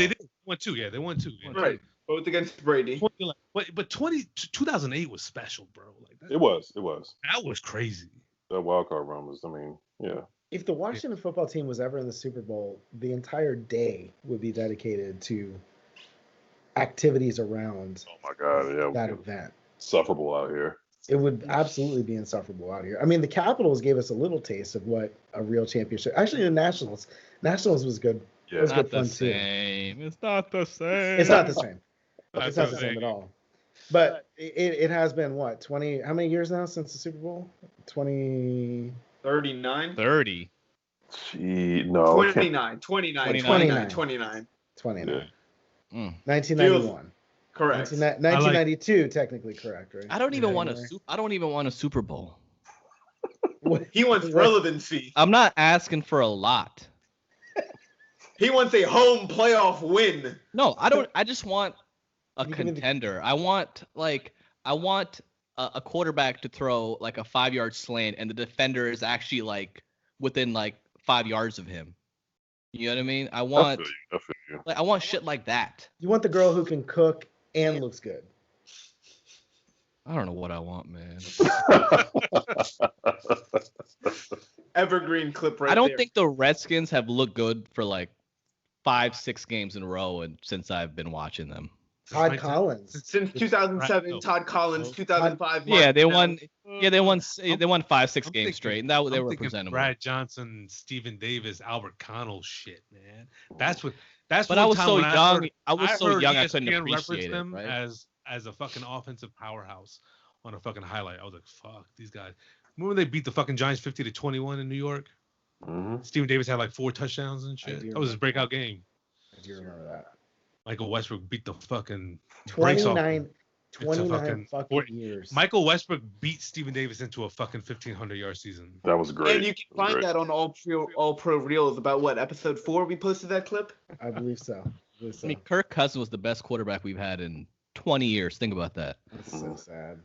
two. Yeah, they won two. Yeah. Right, both against Brady. But 2008 was special, bro. Like that, it was. That was crazy. That wild card run was. I mean, yeah. If the Washington football team was ever in the Super Bowl, the entire day would be dedicated to activities around that event. Insufferable out here. It would absolutely be insufferable out here. I mean, the Capitals gave us a little taste of what a real championship. Actually, the Nationals was good. Yeah, it was good fun too. It's not the same. It's not the same. It's not the same at all. But it has been what, 20? How many years now since the Super Bowl? 20. 39. 30. Gee, no. 29. 1991. Correct. 1992, technically correct, right? I don't even want a Super Bowl. He wants relevancy. I'm not asking for a lot. He wants a home playoff win. No, I don't. I just want a contender. I want a quarterback to throw like a 5-yard slant, and the defender is actually like within like 5 yards of him. You know what I mean? I want I want shit like that. You want the girl who can cook and looks good. I don't know what I want, man. Evergreen clip right there. I don't think the Redskins have looked good for like 5-6 games in a row and since I've been watching them. Todd Collins. Since 2007, Todd Collins, 2005. Yeah, they won. Yeah, they won 5-6 games straight, and they were presentable. Brad Johnson, Stephen Davis, Albert Connell shit, man. That's what. But I was so young. I was so young. I couldn't appreciate them it. Right? As a fucking offensive powerhouse on a fucking highlight. I was like, fuck these guys. Remember they beat the fucking Giants 50-21 in New York? Mm-hmm. Stephen Davis had like 4 touchdowns and shit. That was his breakout game. I do remember that. Michael Westbrook beat the fucking 29 fucking years. Michael Westbrook beat Stephen Davis into a fucking 1,500-yard season. That was great. And you can find that on All Pro Reels about what, episode 4 we posted that clip? I believe so. I mean, Kirk Cousins was the best quarterback we've had in 20 years. Think about that. That's so sad.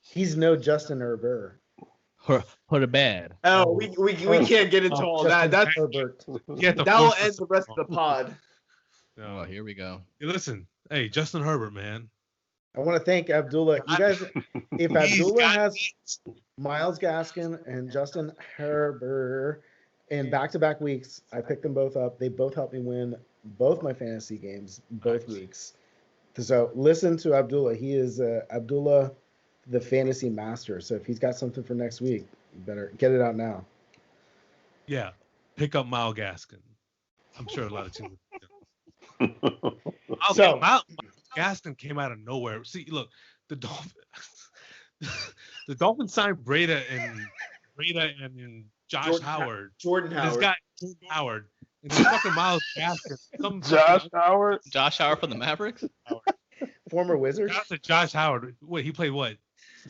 He's no Justin Herbert. Put a bad. Oh, we can't get into all that. That's Herbert. That will end the rest of the pod. Oh, here we go. Hey, listen, hey, Justin Herbert, man. I want to thank Abdullah. You guys, if Abdullah has Myles Gaskin and Justin Herbert in back-to-back weeks, I picked them both up. They both helped me win both my fantasy games both weeks. So listen to Abdullah. He is Abdullah, the fantasy master. So if he's got something for next week, you better get it out now. Yeah, pick up Myles Gaskin. I'm sure a lot of teams. Myles Gaskin came out of nowhere. See, look, the Dolphins signed Breda and Josh Howard. Jordan Howard. This guy, Jordan Howard. And this fucking Myles Gaskin. Josh Howard from the Mavericks? Former Wizards? Josh Howard. Wait, he played what?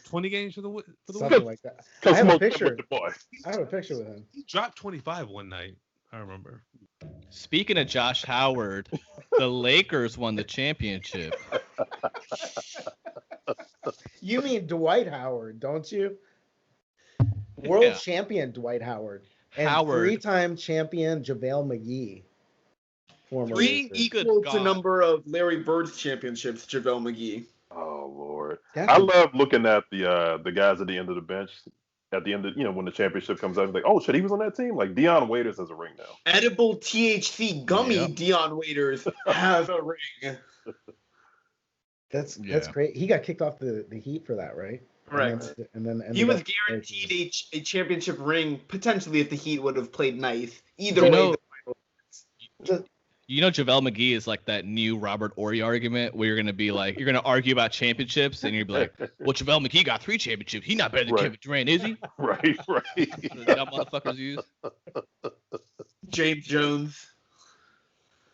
20 games for the something like that. I have a picture with him. He dropped 25 one night, I remember. Speaking of Josh Howard, the Lakers won the championship. You mean Dwight Howard, don't you? World champion Dwight Howard. And Howard. 3-time champion JaVale McGee. Former Lakers. Equal to number of Larry Bird's championships, JaVale McGee. Oh Lord. That's I love looking at the guys at the end of the bench. At the end of when the championship comes out, like, oh shit, he was on that team. Like Deion Waiters has a ring now. Edible THC gummy Deion Waiters has a ring. That's great. He got kicked off the Heat for that, right? Correct. And then he was guaranteed a championship ring potentially if the Heat would have played nice. Either way. JaVale McGee is like that new Robert Horry argument where you're gonna be like, you're gonna argue about championships and you're be like, well, JaVale McGee got 3 championships. He's not better than Kevin Durant, is he? Right. That motherfuckers use. James Jones.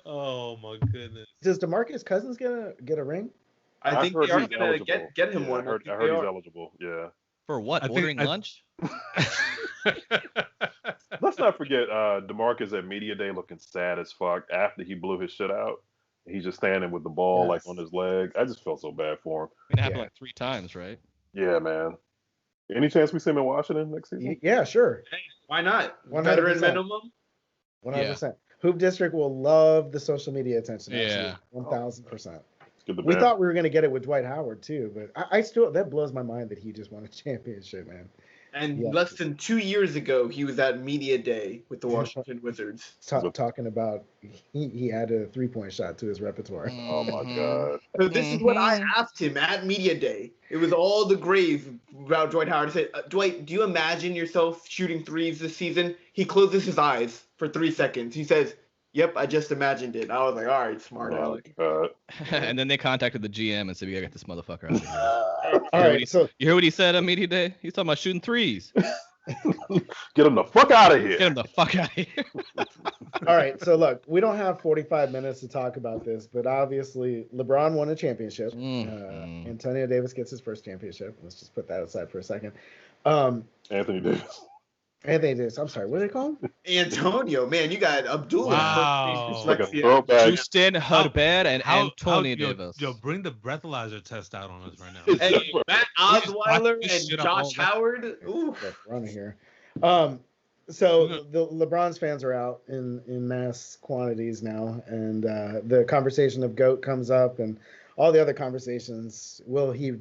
Oh my goodness. Does DeMarcus Cousins get a ring? I think they are gonna get him one. I heard he's eligible. Yeah. For what? Ordering lunch? Let's not forget DeMarcus at Media Day looking sad as fuck after he blew his shit out. He's just standing with the ball like on his leg. I just felt so bad for him. It happened like 3 times, right? Yeah, man. Any chance we see him in Washington next season? Yeah, sure. Hey, why not? 100%. Veteran minimum? 100%. Hoop District will love the social media attention. Yeah. 1,000%. We thought we were going to get it with Dwight Howard, too, but I still, that blows my mind that he just won a championship, man. And less than 2 years ago, he was at Media Day with the Washington Wizards. Talking about he added a 3-point shot to his repertoire. Oh, my God. So this is what I asked him at Media Day. It was all the grave about Dwight Howard. I said, Dwight, do you imagine yourself shooting threes this season? He closes his eyes for 3 seconds. He says, yep, I just imagined it. I was like, all right, smart Alec. And then they contacted the GM and said, we gotta get this motherfucker out of here. All right, so you hear what he said on Media Day? He's talking about shooting threes. Get him the fuck out of here. Get him the fuck out of here. All right, so look, we don't have 45 minutes to talk about this, but obviously LeBron won a championship. Antonio Davis gets his first championship. Let's just put that aside for a second. Anthony Davis. I'm sorry, what do they call him? Antonio, man, you got Abdullah. Wow. Like a throwback. Houston, Herbert, and Antonio Davis. Yo, bring the breathalyzer test out on us right now. Hey, Matt Osweiler and Josh Howard. Ooh. Running here. So the LeBron's fans are out in mass quantities now, and the conversation of GOAT comes up, and all the other conversations. Will he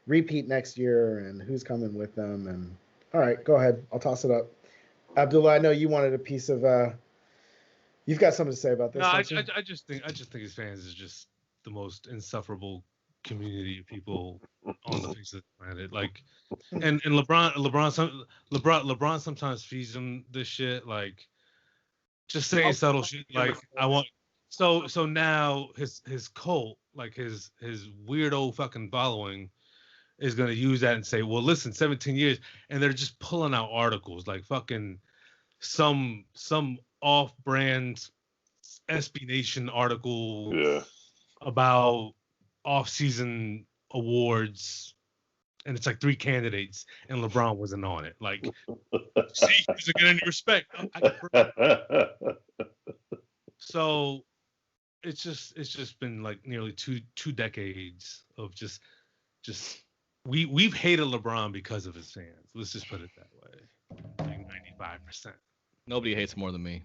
repeat next year, and who's coming with them? And all right, go ahead. I'll toss it up. Abdullah, I know you wanted a piece of. You've got something to say about this. No, I just think his fans is just the most insufferable community of people on the face of the planet. Like, and LeBron sometimes feeds them this shit. Like, just saying subtle shit. Like, I want. So now his cult, like his weirdo fucking following, is going to use that and say, well, listen, 17 years. And they're just pulling out articles like fucking some off-brand SB Nation article about off-season awards. And it's like 3 candidates and LeBron wasn't on it. Like, see, he doesn't get any respect. So it's just been like nearly two decades of just we've hated LeBron because of his fans. Let's just put it that way. Like 95%. Nobody hates more than me.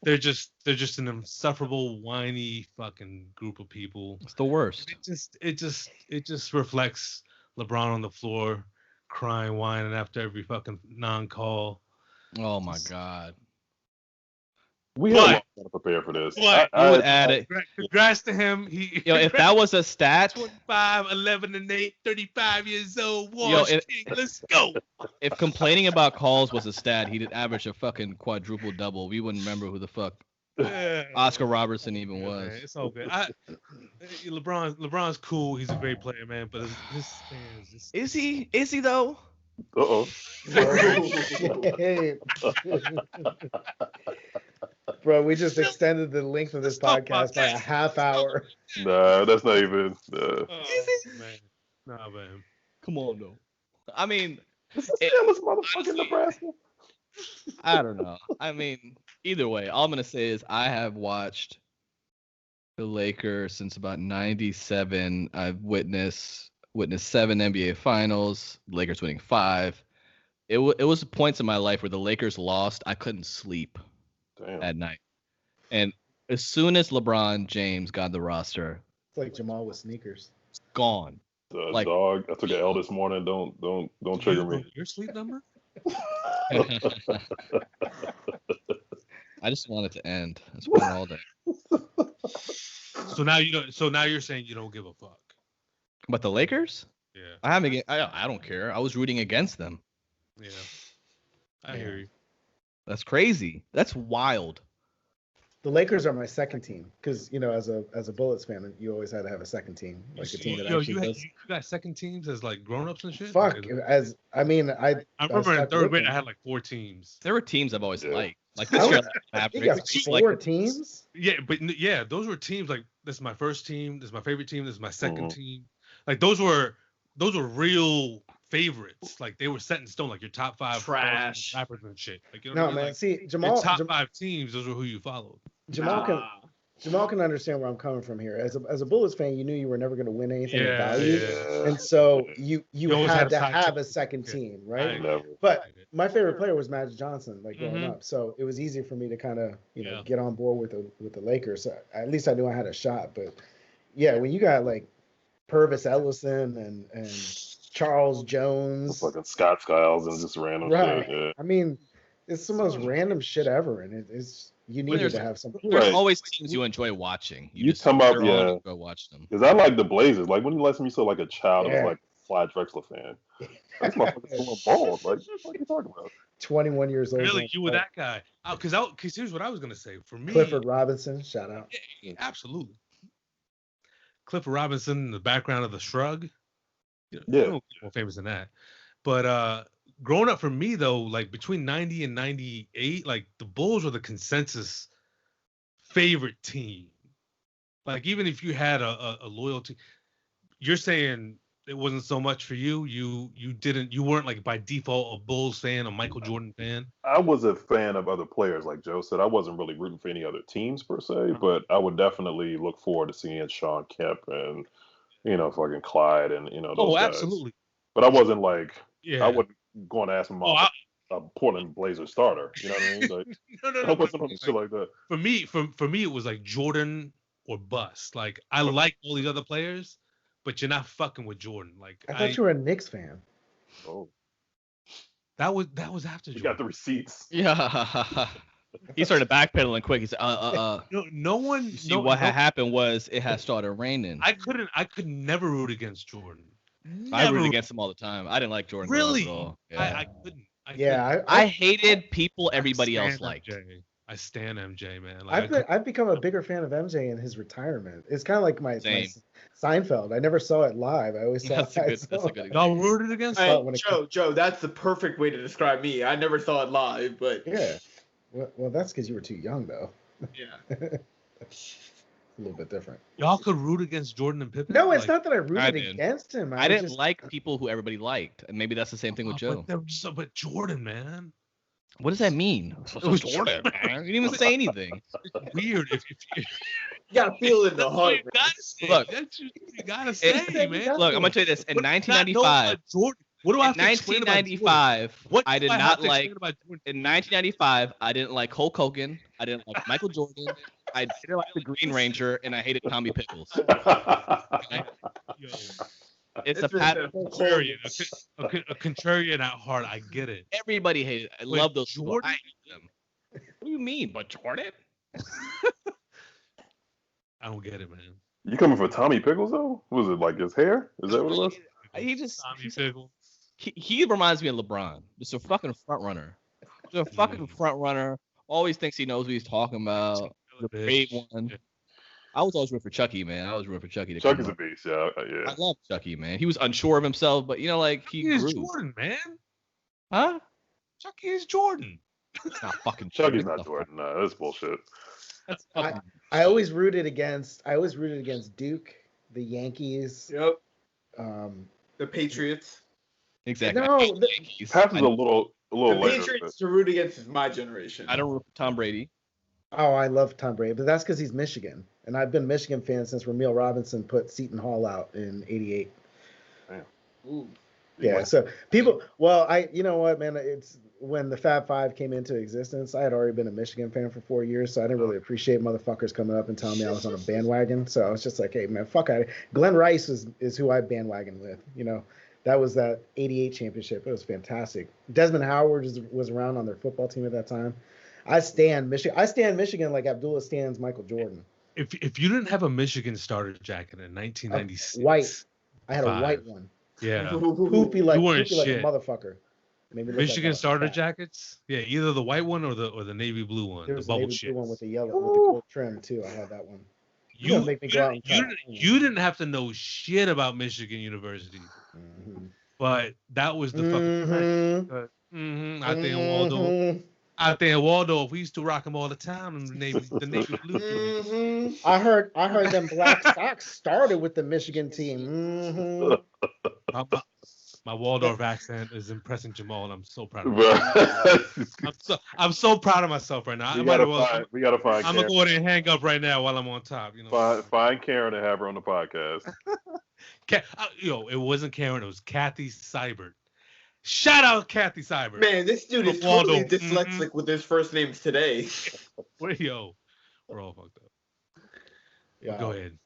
They're just an insufferable, whiny fucking group of people. It's the worst. It just reflects LeBron on the floor, crying, whining after every fucking non-call. Oh my God. We had to prepare for this. What? I would add it. Congrats to him. If that was a stat, 25, 11, and 8, 35 years old. Let's go. If complaining about calls was a stat, he'd average a fucking quadruple double. We wouldn't remember who the fuck Oscar Robertson even was. Man, it's all good. LeBron's cool. He's a great player, man. But his fans. Is he though? Uh-oh. Bro, we just extended the length of this podcast by a half hour. Nah, that's not even. Man. Nah, man. Come on, though. I mean, this is jealous motherfucking Nebraska. I don't know. I mean, either way, all I'm gonna say is I have watched the Lakers since about '97. I've witnessed witnessed 7 NBA Finals, Lakers winning 5. It was points in my life where the Lakers lost. I couldn't sleep at night. And as soon as LeBron James got the roster, it's like Jamal with sneakers. It's gone. Like, dog, I took an L this morning. Don't trigger me. Your sleep number? I just want it to end. It's been all day. So now you don't. So now you're saying you don't give a fuck. But the Lakers? Yeah. I don't care. I was rooting against them. Yeah. I hear you. That's crazy. That's wild. The Lakers are my second team because as a Bullets fan, you always had to have a second team, like a team that actually does. You got second teams as like grown-ups and shit. Fuck, I remember in third grade I had like 4 teams. There were teams I've always liked. Like this year, you got 4 teams. Yeah, but those were teams like this is my first team, this is my favorite team, this is my second team. Like those were real favorites. Like they were set in stone. Like your top 5 trash rappers and shit. Like no man, like, see Jamal. Your top 5 teams, those were who you followed. Jamal can understand where I'm coming from here. As a Bullets fan, you knew you were never going to win anything of value, and so you had to have a second team, right? But my favorite player was Magic Johnson, like growing up, so it was easy for me to kind of get on board with the Lakers. So at least I knew I had a shot. But yeah, when you got like Purvis Ellison and Charles Jones, fucking Scott Skiles and just random shit. Yeah. I mean, it's the most random shit ever, and it's. You needed to have something. There's always teams you enjoy watching. You talking about go watch them. Because I like the Blazers. Like when you last time you saw like a child that was like a Clyde Drexler fan. That's my fucking bald. Like what are you talking about? 21 years old. Really, you were that guy? Because here's what I was gonna say. For me, Clifford Robinson, shout out. Yeah, absolutely. Clifford Robinson in the background of the Shrug. More famous than that. But growing up for me though, like between 90 and 98, like the Bulls were the consensus favorite team. Like even if you had a loyalty, you're saying it wasn't so much for you. You weren't like by default a Bulls fan, a Michael Jordan fan. I was a fan of other players, like Joe said. I wasn't really rooting for any other teams per se, but I would definitely look forward to seeing Sean Kemp and fucking Clyde and those guys. Absolutely. But I wasn't like I wouldn't go and ask him about a Portland Blazer starter. You know what I mean? Like, no. I wasn't on shit like that. For me, it was like Jordan or bust. Like I like all these other players, but you're not fucking with Jordan. Like I thought you were a Knicks fan. Oh, that was after you Jordan. got the receipts. Yeah. He started backpedaling quick. He said, No one. What had happened was it had started raining. I could never root against Jordan. I rooted against him all the time. I didn't like Jordan. Really? At all. Yeah. I couldn't. I hated people everybody else liked. I stan MJ, man. Like, I've become a bigger fan of MJ in his retirement. It's kind of like my Seinfeld. I never saw it live. I always saw that's a good Y'all rooted against Joe, that's the perfect way to describe me. I never saw it live, but yeah. Well, that's because you were too young, though. Yeah. A little bit different. Y'all could root against Jordan and Pippen? No, it's not that I rooted against him. I didn't like people who everybody liked. And maybe that's the same thing with Joe. But Jordan, man. What does that mean? It was Jordan, man. You didn't even say anything. It's weird. If you gotta feel it in the heart. Look, you gotta say, man. Look, I'm gonna tell you this. In 1995, what do I have in 1995, I did not like. In 1995, I didn't like Hulk Hogan. I didn't like Michael Jordan. I didn't like the Green Ranger, and I hated Tommy Pickles. Okay? It's a pattern. A contrarian at heart. I get it. Everybody hated it. I love those. Jordan. I hate them. What do you mean, but Jordan? I don't get it, man. You coming for Tommy Pickles though? Was it like his hair? Is that what it was? He just Tommy Pickles. He reminds me of LeBron. Just a fucking front runner. Just a fucking front runner. Always thinks he knows what he's talking about. The great one. Yeah. I was always rooting for Chucky, man. I was rooting for Chucky. Chucky's a beast, yeah. I love Chucky, man. He was unsure of himself, but he is grew. Jordan, man. Huh? Chucky is Jordan. It's not fucking Chucky's not Jordan. No, that's bullshit. That's I always rooted against Duke, the Yankees. Yep. The Patriots. Exactly. No, Pat's is a little the later. Patriots to root against is my generation. I don't root for Tom Brady. Oh, I love Tom Brady, but that's because he's Michigan, and I've been Michigan fan since Romeo Robinson put Seton Hall out in '88. Damn. Ooh. Yeah, so people, well, you know what, man, it's when the Fab Five came into existence, I had already been a Michigan fan for 4 years, so I didn't really appreciate motherfuckers coming up and telling me I was on a bandwagon. So I was just like, hey, man, fuck it. Glenn Rice is who I bandwagon with. You know, that was that '88 championship. It was fantastic. Desmond Howard was around on their football team at that time. I stand Michigan like Abdullah stands Michael Jordan. If you didn't have a Michigan starter jacket in 1996, white, I had a white one. Yeah. Poopy like a motherfucker. Michigan starter jackets? Yeah, either the white one or the navy blue one. There was the bubble navy shit. blue one with the yellow with the gold trim too. I had that one. You didn't have to know shit about Michigan University, but that was the fucking. I think Waldorf, we used to rock them all the time in the navy blue. I heard them black socks started with the Michigan team. My Waldorf accent is impressing Jamal, and I'm so proud of myself. I'm so proud of myself right now. We gotta find. I'm gonna go ahead and hang up right now while I'm on top. You know, find Karen and have her on the podcast. It wasn't Karen. It was Kathy Seibert. Shout out Kathy Seibert. Man, this dude is totally dyslexic with his first names today. We're all fucked up. Yeah. Go ahead.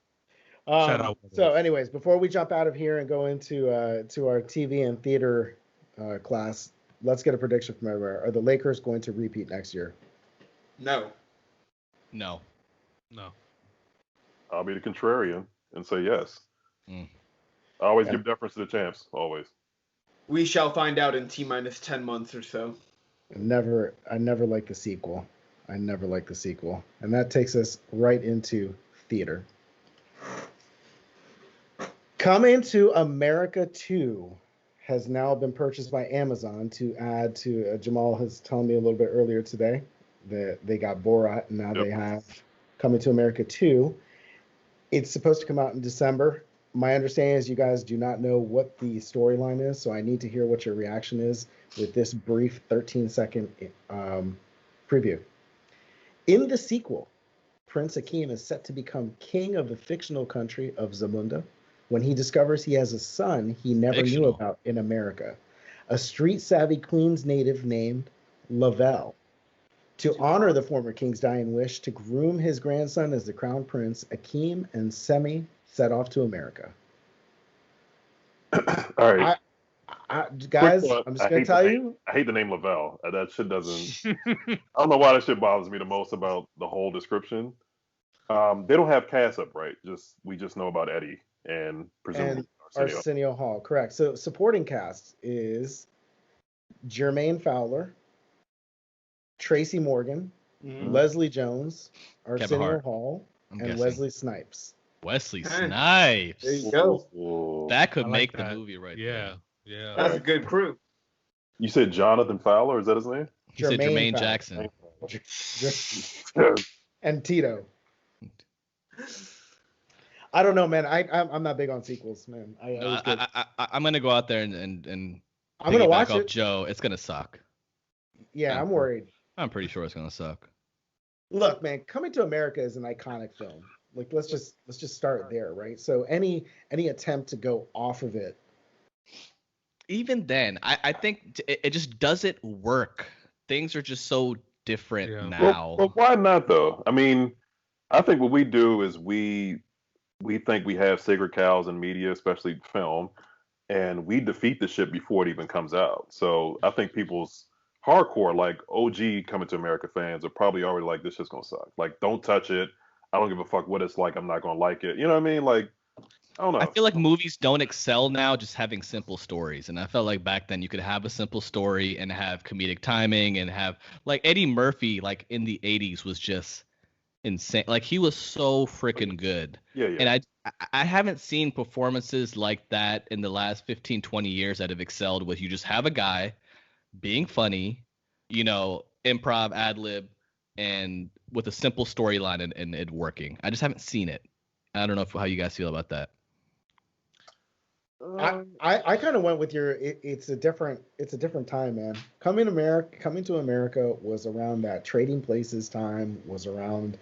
Shout out. So, anyways, before we jump out of here and go into to our TV and theater class, let's get a prediction from everywhere. Are the Lakers going to repeat next year? No. I'll be the contrarian and say yes. I always give deference to the champs. Always. We shall find out in T-minus 10 months or so. I never liked the sequel. And that takes us right into theater. Coming to America 2 has now been purchased by Amazon to add to, Jamal was telling me a little bit earlier today that they got Borat and now they have Coming to America 2. It's supposed to come out in December. My understanding is you guys do not know what the storyline is, so I need to hear what your reaction is with this brief 13-second preview. In the sequel, Prince Akeem is set to become king of the fictional country of Zamunda when he discovers he has a son he never knew about in America, a street-savvy Queens native named Lavelle. To honor the former king's dying wish to groom his grandson as the crown prince, Akeem and Semi set off to America. All right. Guys, I'm just going to tell you. I hate the name Lavelle. That shit doesn't... I don't know why that shit bothers me the most about the whole description. They don't have cast up, right? We just know about Eddie and presumably Arsenio Hall. Correct. So supporting cast is Jermaine Fowler, Tracy Morgan, Leslie Jones, Arsenio Hall, and Wesley Snipes. Wesley Snipes. There you go. That could make the movie right there. Yeah. That's a good crew. You said Jonathan Fowler? Is that his name? He said Jermaine Jackson. And Tito. I don't know, man. I'm not big on sequels, man. I'm gonna go out there and I'm gonna watch it. Joe, it's gonna suck. Yeah, I'm worried. I'm pretty sure it's gonna suck. Look, man, Coming to America is an iconic film. Like, let's just start there, right? So any attempt to go off of it, even then, I think it just doesn't work. Things are just so different now. Well, why not though? I mean, I think what we do is we think we have sacred cows in media, especially film, and we defeat the shit before it even comes out. So I think people's hardcore, like OG Coming to America fans, are probably already like, this shit's gonna suck. Like, don't touch it. I don't give a fuck what it's like. I'm not gonna like it. You know what I mean? Like, I don't know. I feel like movies don't excel now just having simple stories. And I felt like back then you could have a simple story and have comedic timing and have, like, Eddie Murphy, like, in the 80s was just insane. Like, he was so freaking good. Yeah. And I haven't seen performances like that in the last 15, 20 years that have excelled with you just have a guy being funny, improv, ad-lib, and with a simple storyline and it working. I just haven't seen it. I don't know how you guys feel about that. I kind of went with your. It's a different time, man. Coming to America was around that Trading Places time. Was around.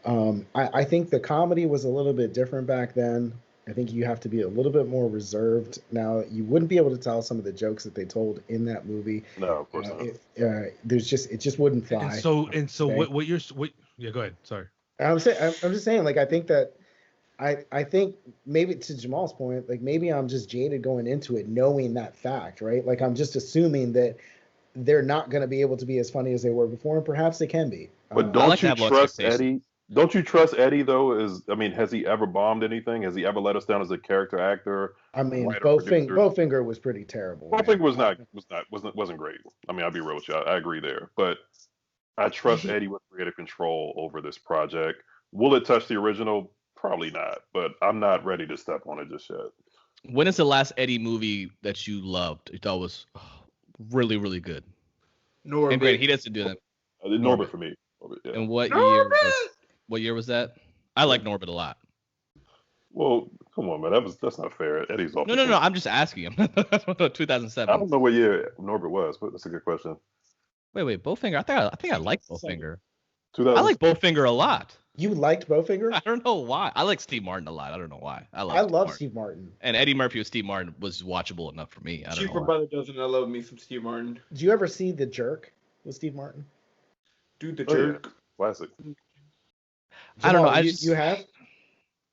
I think the comedy was a little bit different back then. I think you have to be a little bit more reserved. Now, you wouldn't be able to tell some of the jokes that they told in that movie. No, of course not. It just wouldn't fly. And so what yeah, go ahead. Sorry. I'm just saying, like, I think that I think maybe to Jamal's point, like maybe I'm just jaded going into it knowing that fact, right? Like I'm just assuming that they're not going to be able to be as funny as they were before, and perhaps they can be. But don't you trust Eddie? Don't you trust Eddie though? Has he ever bombed anything? Has he ever let us down as a character actor? I mean, Bowfinger was pretty terrible. Bowfinger wasn't great. I mean, I'll be real with you. I agree there, but I trust Eddie with creative control over this project. Will it touch the original? Probably not, but I'm not ready to step on it just yet. When is the last Eddie movie that you loved? You thought was really, really good? Norbit. And great, he doesn't do that. Norbit for me. Norbit, yeah. And what year was that? I like Norbit a lot. Well, come on, man. That's not fair. Eddie's off. No. I'm just asking him. 2007. I don't know what year Norbit was, but that's a good question. Wait, Bowfinger. I think I like Bowfinger. I 2000. like Bowfinger a lot. You liked Bowfinger? I don't know why. I like Steve Martin a lot. I don't know why. I love Steve Martin. And Eddie Murphy with Steve Martin was watchable enough for me. Super Brother doesn't. I love me some Steve Martin. Did you ever see The Jerk with Steve Martin? Dude, The Jerk. Yeah. Classic. I don't know. You have?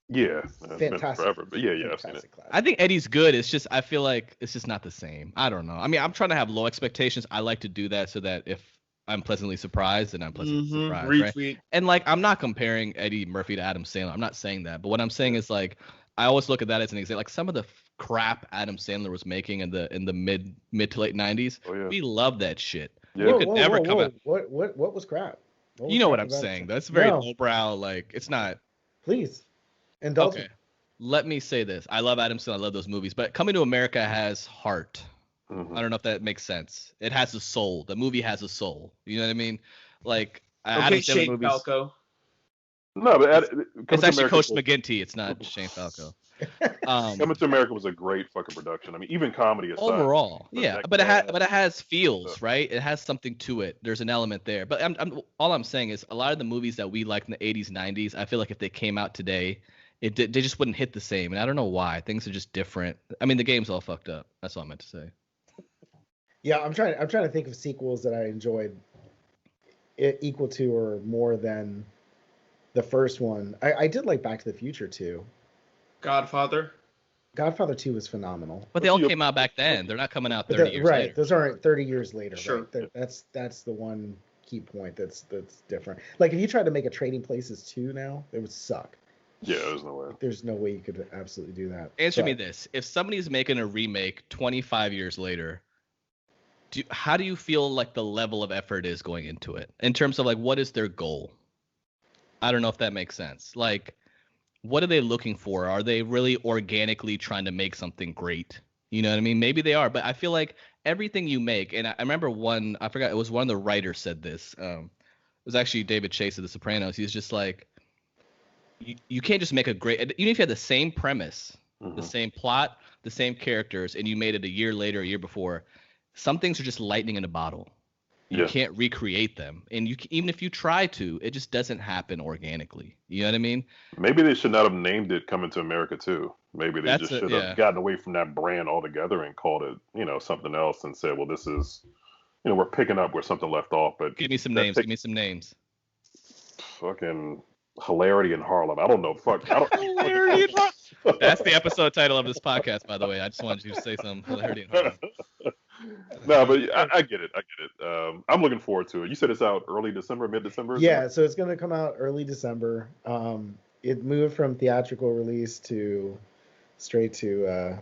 Yeah. Fantastic. Forever, but yeah, I've seen it. I think Eddie's good. It's just I feel like it's just not the same. I don't know. I mean, I'm trying to have low expectations. I like to do that so that if I'm pleasantly surprised, and I'm pleasantly surprised. Retweet. Right? And like, I'm not comparing Eddie Murphy to Adam Sandler. I'm not saying that. But what I'm saying is like, I always look at that as an example. Like some of the crap Adam Sandler was making in the mid to late 90s. Oh, yeah. We love that shit. Yeah. You could never come out. What was crap? You know what I'm saying? That's very lowbrow. Like it's not. Please, indulge. Okay. Let me say this. I love Adam Sandler. I love those movies. But Coming to America has heart. Mm-hmm. I don't know if that makes sense. It has a soul. The movie has a soul. You know what I mean? Like Adam Okay, Sandler Shane movies. Falco. No, but It's actually Coach McGinty. It's not Shane Falco. Coming to America was a great fucking production. I mean, even comedy aside. Overall, yeah, but it has feels, right? It has something to it. There's an element there. But all I'm saying is a lot of the movies that we liked in the 80s, 90s, I feel like if they came out today, they just wouldn't hit the same. And I don't know why. Things are just different. I mean, the game's all fucked up. That's all I meant to say. Yeah, I'm trying to think of sequels that I enjoyed equal to or more than the first one. I did like Back to the Future too. Godfather 2 was phenomenal. But they all came out back then. They're not coming out 30 years later. Those aren't 30 years later. Sure. Right? That's the one key point that's different. Like if you tried to make a Trading Places 2 now, it would suck. Yeah, there's no way. There's no way you could absolutely do that. Answer me this. If somebody's making a remake 25 years later, how do you feel like the level of effort is going into it? In terms of like, what is their goal? I don't know if that makes sense. Like, what are they looking for? Are they really organically trying to make something great? You know what I mean? Maybe they are, but I feel like everything you make, and I remember I forgot, it was one of the writers said this. It was actually David Chase of The Sopranos. He's just like, you can't just make a great, even if you had the same premise, the same plot, the same characters, and you made it a year later, a year before, some things are just lightning in a bottle. You can't recreate them, and even if you try to, it just doesn't happen organically. You know what I mean? Maybe they should not have named it Coming to America too. Maybe they should have gotten away from that brand altogether and called it, something else, and said, well, this is, we're picking up where something left off. But give me some names. Give me some names. Fucking Hilarity in Harlem. I don't know. Fuck. Hilarity in Harlem. That's the episode title of this podcast, by the way. I just wanted you to say something. Hilarity in Harlem. No, but I get it. I'm looking forward to it. You said it's out early December, mid-December? Yeah, so it's going to come out early December. It moved from theatrical release to straight to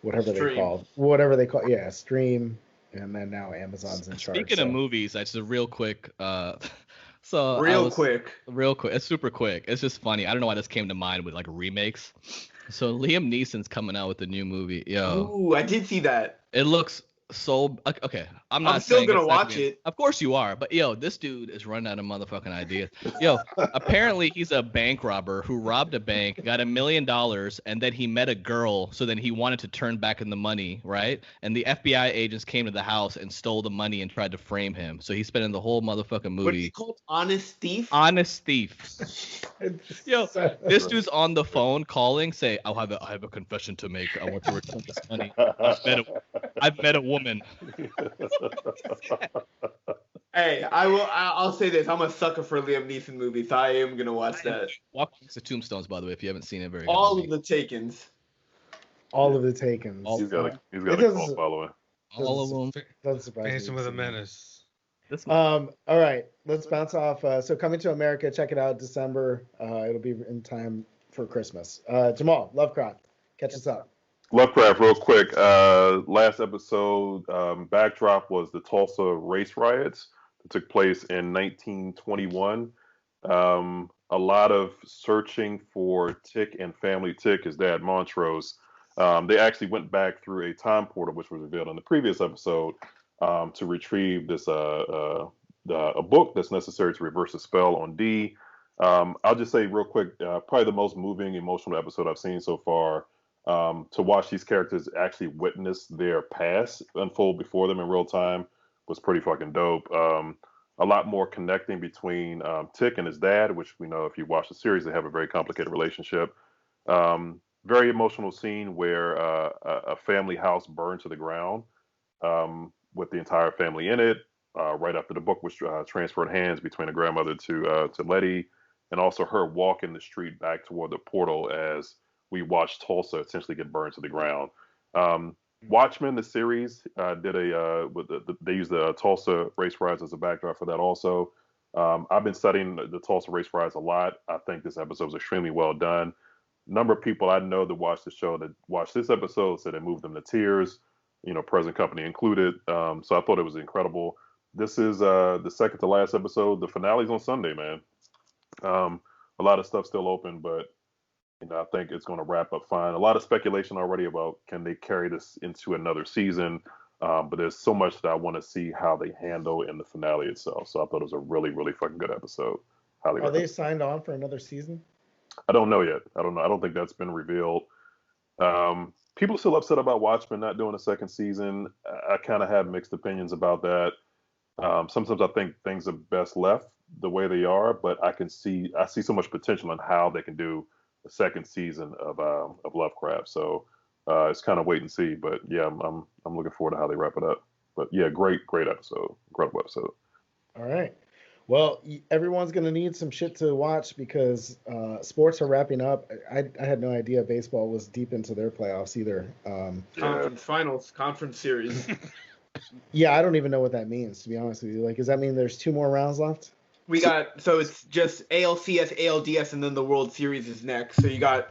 whatever they call. Yeah, stream, and then now Amazon's in charge. Speaking of movies, that's a real quick. Quick. It's super quick. It's just funny. I don't know why this came to mind with like remakes. So Liam Neeson's coming out with a new movie. Yo. Ooh, I did see that. It looks so okay. I'm I'm not still saying gonna it's not watch be- it. Of course you are, but yo, this dude is running out of motherfucking ideas. Yo, apparently he's a bank robber who robbed a bank, got $1 million, and then he met a girl. So then he wanted to turn back in the money, right? And the FBI agents came to the house and stole the money and tried to frame him. So he's spending the whole motherfucking What is movie. it called? Honest Thief? Honest thief. Yo, So- this dude's on the phone calling, say, I have a confession to make. I want to return this money. I've met a woman. Hey, I'll say this. I'm a sucker for Liam Neeson movies. I am going to watch that. Walk Amongst the Tombstones, by the way, if you haven't seen it. Very All good of movie. the Takens. all of the Takens. He's got It a doesn't- cult following. All of them. Doesn't surprise me. Phantom of the Menace. All right, let's bounce off. So Coming to America, check it out December. It'll be in time for Christmas. Jamal, Lovecraft, catch us up. Lovecraft, real quick. Last episode, backdrop was the Tulsa race riots that took place in 1921. A lot of searching for Tick and Family Tick, his dad Montrose. They actually went back through a time portal, which was revealed in the previous episode, to retrieve this a book that's necessary to reverse a spell on D. I'll just say real quick, probably the most moving, emotional episode I've seen so far. To watch these characters actually witness their past unfold before them in real time was pretty fucking dope. A lot more connecting between Tick and his dad, which we know if you watch the series, they have a very complicated relationship. Very emotional scene where a family house burned to the ground with the entire family in it. Right after the book was transferred hands between the grandmother to Letty, and also her walking the street back toward the portal as we watched Tulsa essentially get burned to the ground. Watchmen, the series, did they used the Tulsa race riots as a backdrop for that also. I've been studying the Tulsa race riots a lot. I think this episode was extremely well done. Number of people I know that watched the show that watched this episode said it moved them to tears, present company included. So I thought it was incredible. This is the second to last episode. The finale's on Sunday, man. A lot of stuff still open, but I think it's going to wrap up fine. A lot of speculation already about can they carry this into another season, but there's so much that I want to see how they handle in the finale itself. So I thought it was a really, really fucking good episode. Highly Are they recommend. signed on for another season? I don't know yet. I don't know. I don't think that's been revealed. People are still upset about Watchmen not doing a second season. I kind of have mixed opinions about that. Sometimes I think things are best left the way they are, but I see so much potential in how they can do a second season of Lovecraft. So it's kind of wait and see. But yeah, I'm looking forward to how they wrap it up. But yeah, great episode, incredible episode. All right. Well, everyone's going to need some shit to watch because sports are wrapping up. I had no idea baseball was deep into their playoffs either. Conference finals, conference series. Yeah, I don't even know what that means, to be honest with you. Like, does that mean there's 2 more rounds left? So it's just ALCS, ALDS, and then the World Series is next. So you got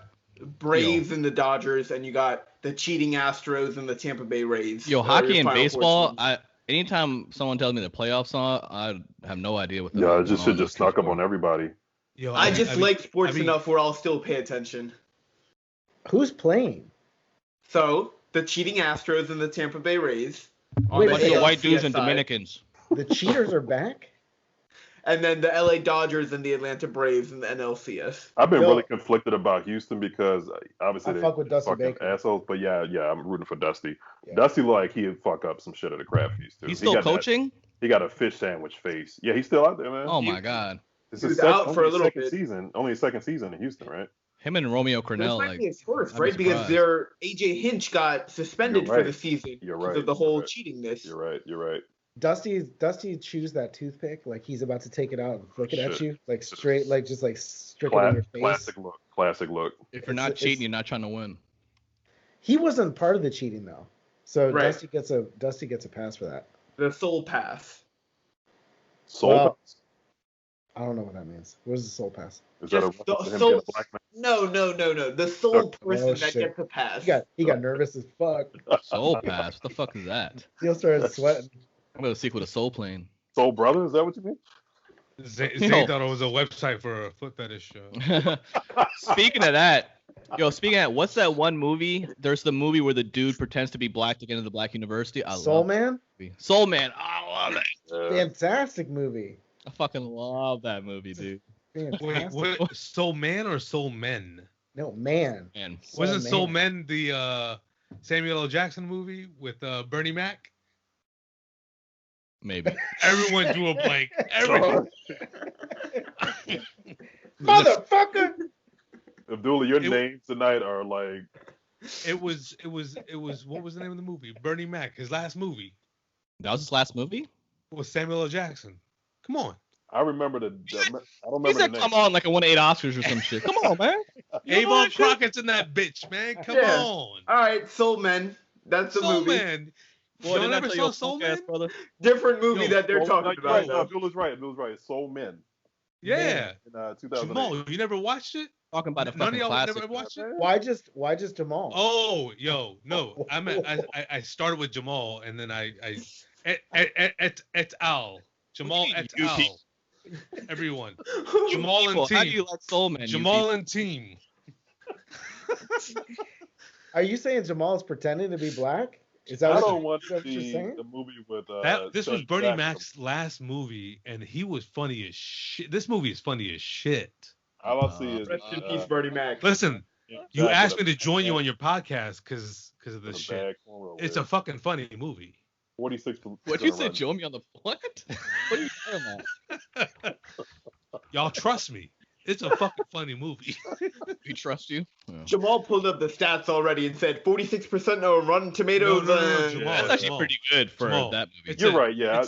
Braves and the Dodgers, and you got the cheating Astros and the Tampa Bay Rays. Yo, hockey and Final baseball, Four teams. anytime someone tells me the playoffs on, I have no idea what the Yeah, it just should just snuck up on everybody. Yo, I just like sports I mean, enough where I'll still pay attention. Who's playing? So the cheating Astros and the Tampa Bay Rays. on Wait, the bunch of wait, white dudes ALCS and side. Dominicans. The cheaters are back? And then the LA Dodgers and the Atlanta Braves in the NLCS. I've been Yo. really conflicted about Houston because obviously I they fuck with Dusty fucking Baker. assholes. But yeah, I'm rooting for Dusty. Yeah. Dusty like he'd fuck up some shit at a crab feast too. He's He still got that- coaching? he got a fish sandwich face. Yeah, he's still out there, man. Oh my god. This He is was out for a only little second bit. season. Only a second season in Houston, right? Him and Romeo This Cornell, might like, be his first, I'd be right? Because surprised. their AJ Hinch got suspended You're for right. the season You're because right. of the whole You're right. cheatingness. You're right. Dusty chews that toothpick like he's about to take it out and flick it at Shit. you, like straight, like just like strick it in your face. Classic look. if you're It's- not it's- cheating, you're not trying to win. He wasn't part of the cheating though, so Right. Dusty gets a pass for that. The soul pass. Soul Well, Pass? I don't know what that means. What is the soul pass? Is that a Just reference to the him soul. getting a black man? No. The sole person that shit. gets a pass. He got nervous as fuck. Soul Pass. What the fuck is that? Steel started sweating. I'm gonna sequel to Soul Plane. Soul Brother? Is that what you mean? Zay Yo. thought it was a website for a foot fetish show. Speaking of that, Yo, speaking of, what's that one movie? There's the movie where the dude pretends to be black to get into the black university. Soul Man? Soul Man. I love it. Fantastic movie. I fucking love that movie, dude. Fantastic. Wait, Soul Man or Soul Men? No, Man. Wasn't Soul Men the Samuel L. Jackson movie with Bernie Mac? Maybe. Everyone drew a blank. Everyone. Motherfucker. Abdullah, your names tonight are like. It was. What was the name of the movie? Bernie Mac. His last movie. That was his last movie. Was Samuel L. Jackson? Come on. I remember I don't remember He said, the name. "Come on," like I won 8 Oscars or some shit. Come on, man. Avon Crockett's in that bitch, man. Come on. All right, Soul Men. That's the Soul movie. Man. Boy, You never saw Soul Man? brother? Different movie that they're talking about. Right, no, Abdullah's right. Soul Men. Yeah. In 2008. Jamal, you never watched it? Talking about a None of fucking y'all classic. never watched it? Why just Jamal? Oh, yo, no. I started with Jamal and then I et al. Jamal et al. Everyone. Jamal and team. How do you like Soul Man? Jamal and team. Are you saying Jamal is pretending to be black? Is that I what don't want you're to see saying? the movie with This was Chuck Bernie Jackson. Mac's last movie, and he was funny as shit. This movie is funny as shit. All I see is Rest in peace, Bernie Mac. Listen, you Jack asked me with to join you on your podcast because of a this shit. bad cornrow It's wig. a fucking funny movie. 46. What you said? Join me on the what? What are you talking about? Y'all trust me. It's a fucking funny movie. We trust you. Yeah. Jamal pulled up the stats already and said 46% of Rotten Tomatoes. No, Jamal, That's actually Jamal. pretty good for Jamal. that movie. You're right. Yeah,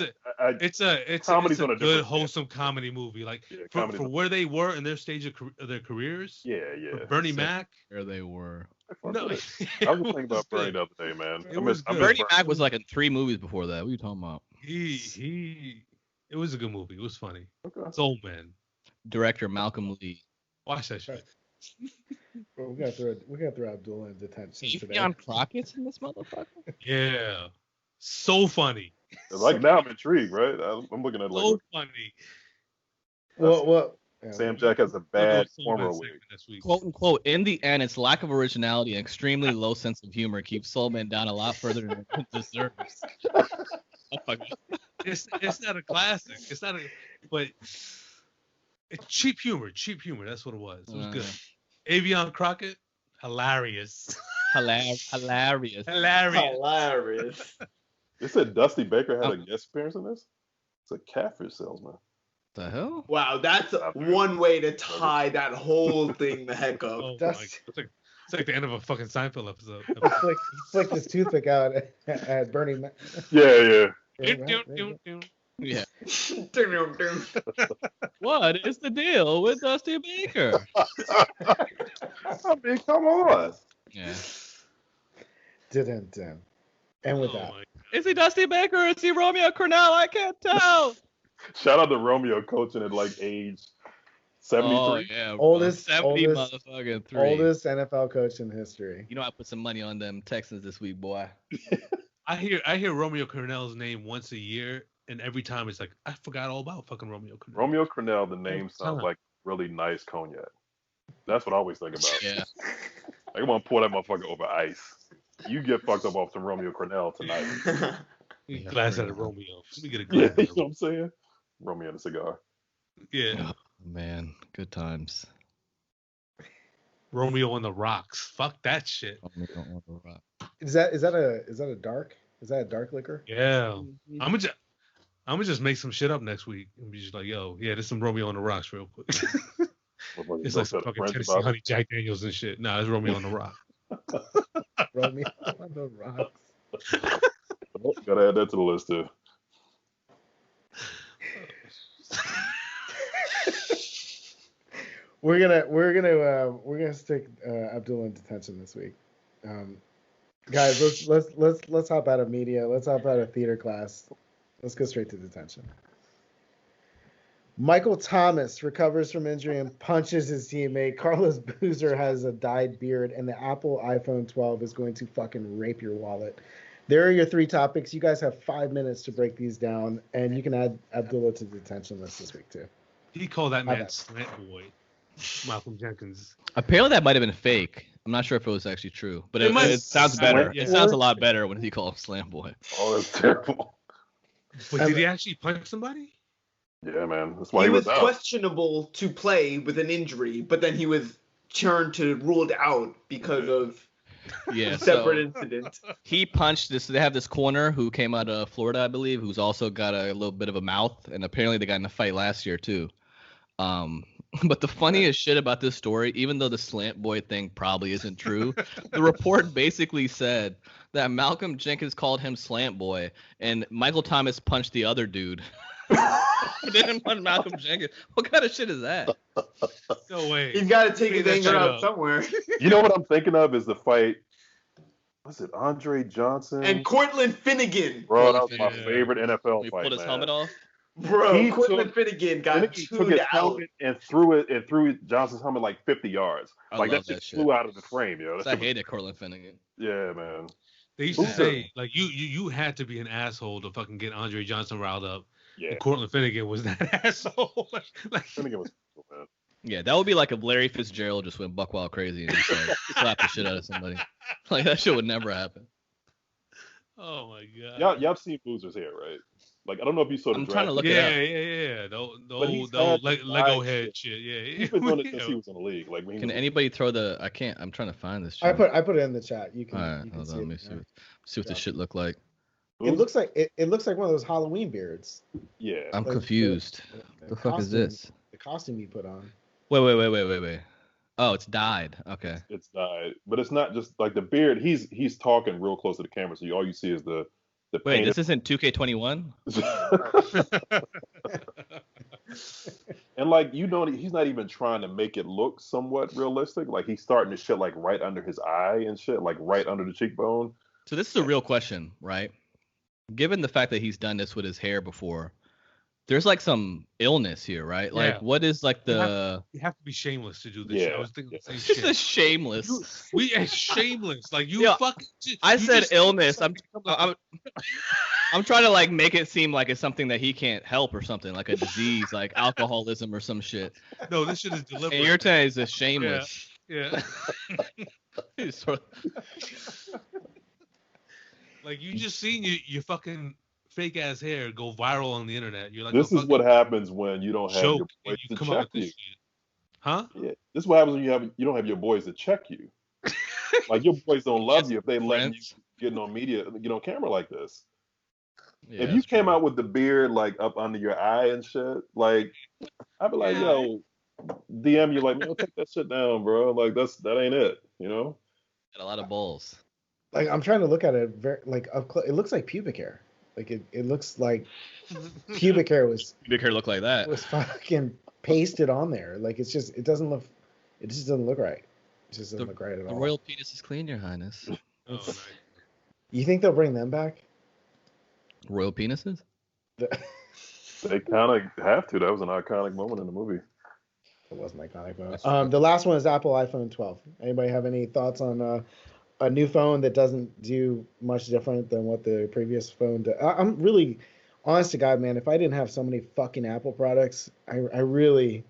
It's a Comedy's on a good, different- wholesome comedy movie. Like for comedy's where they were in their stage of their careers. yeah. For Bernie Mac. Where they were. No, I was just thinking about Bernie the other day, man. It was good. Bernie Mac was like in 3 movies before that. What are you talking about? It was a good movie. It was funny. Okay. Soul Man. Director Malcolm Lee. Watch that shit. Well, we gotta throw Abdullah in detention today. John Crockett's in this motherfucker? Yeah. So funny. Like now, I'm intrigued, right? I'm looking at So like funny. Well, yeah, Sam Jack has a bad Soul Man cornrow segment wig. this week. Quote unquote, in the end, its lack of originality and extremely low sense of humor keeps Soul Man down a lot further than it deserves. It's not a classic. It's not but it's cheap humor. Cheap humor. That's what it was. It was good. Avion Crockett, hilarious. Hilarious. Hilarious. They said Dusty Baker had a guest appearance in this. It's a catfish salesman. The hell? Wow, that's one way to tie that whole thing the heck up. Oh my That's- God. It's like the end of a fucking Seinfeld episode. he flicked his toothpick out at Bernie Mac. Yeah. Yeah. What is the deal with Dusty Baker? I mean, come on. Yeah. Dun. And with Oh that, my- Is he Dusty Baker or is he Romeo Cornell? I can't tell. Shout out to Romeo coaching at like age 73. Oh, yeah. Bro. Oldest- 70 oldest- motherfucking 3. oldest NFL coach in history. You know, I put some money on them Texans this week, boy. I hear Romeo Cornell's name once a year, and every time it's like I forgot all about fucking Romeo Cornell. Romeo Cornell, the name sounds like really nice cognac. That's what I always think about. Yeah. I want to pour that motherfucker over ice. You get fucked up off some Romeo Cornell tonight. Glass out of Romeo. Let me get a Yeah, glass. you know what I'm saying? Romeo and a cigar. Yeah. Man, good times. Romeo on the rocks. Fuck that shit. Is that a dark? Is that a dark liquor? Yeah. I'm gonna just make some shit up next week and be just like, yo, yeah, there's some Romeo on the rocks real quick. It's like some fucking Tennessee Honey Jack Daniels and shit. Nah, it's Romeo on the rock. Romeo on the rocks. Oh, gotta add that to the list too. We're gonna stick Abdullah in detention this week. Guys, let's hop out of media. Let's hop out of theater class. Let's go straight to detention. Michael Thomas recovers from injury and punches his teammate. Carlos Boozer has a dyed beard, and the Apple iPhone 12 is going to fucking rape your wallet. There are your 3 topics. You guys have 5 minutes to break these down, and you can add Abdullah to the detention list this week too. He called that man Slant Boy. Malcolm Jenkins. Apparently that might have been fake. I'm not sure if it was actually true, but It it sounds better. Yeah. It sounds a lot better when he called him Slam Boy. Oh, that's terrible. But did he actually punch somebody? Yeah, man. That's why He he was out. questionable to play with an injury, but then he was turned to ruled out because of Yeah, a separate so incident. he punched this. They have this corner who came out of Florida, I believe, who's also got a little bit of a mouth, and apparently they got in a fight last year too. But the funniest shit about this story, even though the Slant Boy thing probably isn't true, the report basically said that Malcolm Jenkins called him Slant Boy, and Michael Thomas punched the other dude. Didn't punch Malcolm Jenkins. What kind of shit is that? No way. He's got to take his That anger shit out up. somewhere. You know what I'm thinking of is the fight. Was it Andre Johnson? And Cortland Finnegan. Bro, that was my Yeah. favorite NFL He fight, pulled his man. helmet off. Bro, He Cortland took- Finnegan got And he took chewed his out. helmet and threw Johnson's helmet like 50 yards. I Like love that that shit shit. flew out of the frame, yo. I hated Cortland Finnegan. Yeah, man. They used to Who's say like you had to be an asshole to fucking get Andre Johnson riled up. Yeah, And Cortland Finnegan was that asshole. like Finnegan was cool, man. Yeah, that would be like if Larry Fitzgerald just went buck wild crazy and just like slapped the shit out of somebody. Like that shit would never happen. oh my god. Y'all seen Boozer's hair, right? Like I don't know if you saw the I'm draft. trying to look it Yeah, up. yeah. The But he's old had Lego five head shit. shit. Yeah. He's been doing it since he was in the league. Like when he Can was anybody throw the? I can't. I'm trying to find this. I Shit. put it in the chat. You can. All right, you can hold see on. it. Let me see. Yeah. See what Yeah. this shit look like. It looks like it looks like one of those Halloween beards. Yeah. I'm Like confused. The fuck is costume- this? The costume you put on. Wait. Oh, it's dyed. Okay. It's dyed, but it's not just like the beard. He's talking real close to the camera, so all you see is the Wait, painted. this isn't 2K21. And like he's not even trying to make it look somewhat realistic. Like he's starting to shit like right under his eye and shit, like right under the cheekbone. So this is a real question, right? Given the fact that he's done this with his hair before, there's like some illness here, right? Like, Yeah. what is like the? You have to be shameless to do this Yeah, shit. I was thinking the same This shit. is shameless. It's shameless. Like you Yo, fucking. I you said just- illness. I'm trying to like make it seem like it's something that he can't help or something, like a disease, like alcoholism or some shit. No, this shit is deliberate. And you're saying it's shameless. Yeah. He's sort of- Like you just seen your fucking fake ass hair go viral on the internet. You're like, This a is what fucking happens when you don't have your joke, and boys you to come up check with this you. shit. Huh? Yeah, this is what happens when you don't have your boys to check you. Like your boys don't love you if they letting you Friends. getting on media, get on camera like this. Yeah, If you that's came true. out with the beard like up under your eye and shit, like I'd be like, Yeah. yo, DM you like, man, take that shit down, bro. Like that ain't it, you know? Got a lot of balls. Like I'm trying to look at it very like up close. It looks like pubic hair. Like it looks like pubic hair was Big hair look like that. fucking pasted on there. Like it just doesn't look right. It just doesn't look right at The all. royal penis is clean, Your Highness. Oh, nice. You think they'll bring them back? Royal penises? The- They kind of have to. That was an iconic moment in the movie. It was an iconic moment. That's true. The last one is Apple iPhone 12. Anybody have any thoughts on a new phone that doesn't do much different than what the previous phone did? I'm really, honest to God, man, if I didn't have so many fucking Apple products, I really,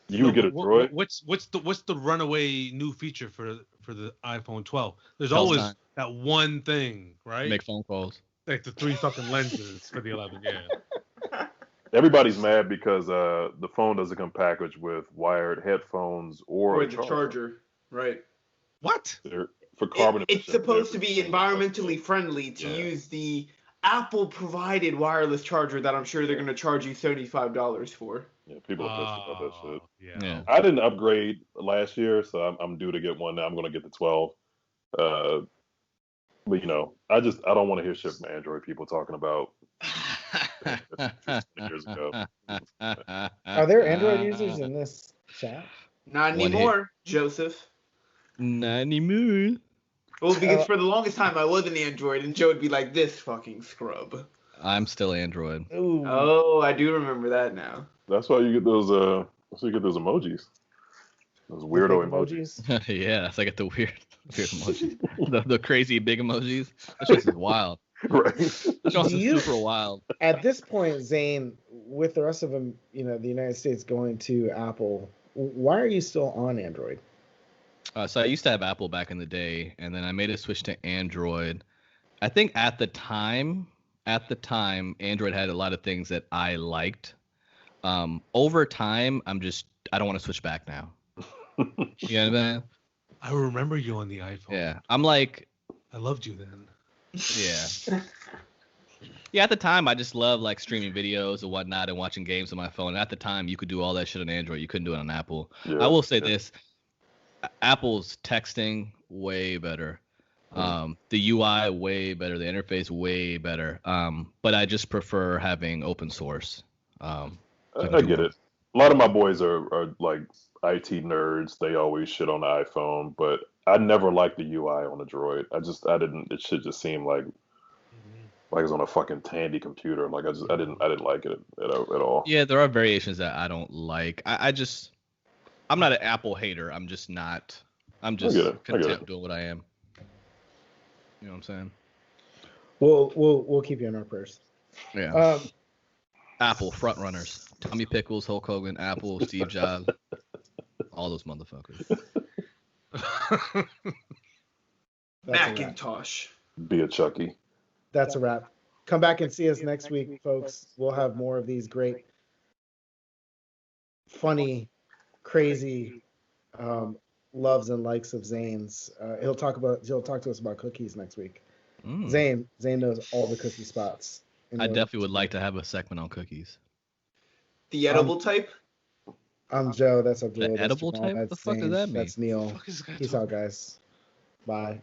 You would get a Droid. What's the runaway new feature for the iPhone 12? There's Tells always time. that one thing, right? Make phone calls. Like the 3 fucking lenses for the 11. Yeah. Everybody's mad because the phone doesn't come packaged with wired headphones or Or a the charger. Right. What? They're for carbon It's emissions, supposed to they're- be environmentally friendly to Yeah. use the Apple provided wireless charger that I'm sure they're going to charge you $75 for. Yeah, people are pissed about that shit. Yeah. I didn't upgrade last year, so I'm due to get one now. I'm going to get the 12. But you know, I don't want to hear shit from Android people talking about years ago. are there Android users in this chat? Not One hit. anymore, Joseph. Not anymore. Well, because for the longest time I was an Android, and Joe would be like, this fucking scrub. I'm still Android. Ooh. Oh, I do remember that now. That's why you get those. That's why you get those emojis. Those weirdo Fake emojis. Yeah, that's like the weird emojis. the crazy big emojis. That shit is wild. Right. That shit Do you- is super wild. At this point, Zane, with the rest of them, the United States going to Apple, Why are you still on Android? So I used to have Apple back in the day, and then I made a switch to Android. I think at the time, Android had a lot of things that I liked. Over time, I don't want to switch back now. You know what I mean? I remember you on the iPhone. Yeah, I'm like, I loved you then. yeah. Yeah, at the time, I just loved like streaming videos and whatnot and watching games on my phone. And at the time, you could do all that shit on Android. You couldn't do it on Apple. Yeah, I will say this: Apple's texting way better. The UI way better. The interface way better. But I just prefer having open source. I get it. A lot of my boys are like IT nerds. They always shit on the iPhone, but I never liked the UI on the Droid. I didn't. It should just seem like it's on a fucking Tandy computer. Like I didn't like it at all. Yeah, there are variations that I don't like. I'm not an Apple hater. I'm just content doing what I am. You know what I'm saying? We'll keep you in our prayers. Yeah. Apple front runners. Tommy Pickles, Hulk Hogan, Apple, Steve Jobs, all those motherfuckers. Macintosh. Be a Chucky. That's a wrap. Come back and see us next week, folks. We'll have more of these great, funny, crazy loves and likes of Zane's. He'll talk to us about cookies next week. Zane knows all the cookie spots. I definitely would like to have a segment on cookies. The edible type? I'm Joe. That's Abdul. The edible Jamal, type? What the fuck does that mean? That's Neil. Peace out, guys. Bye.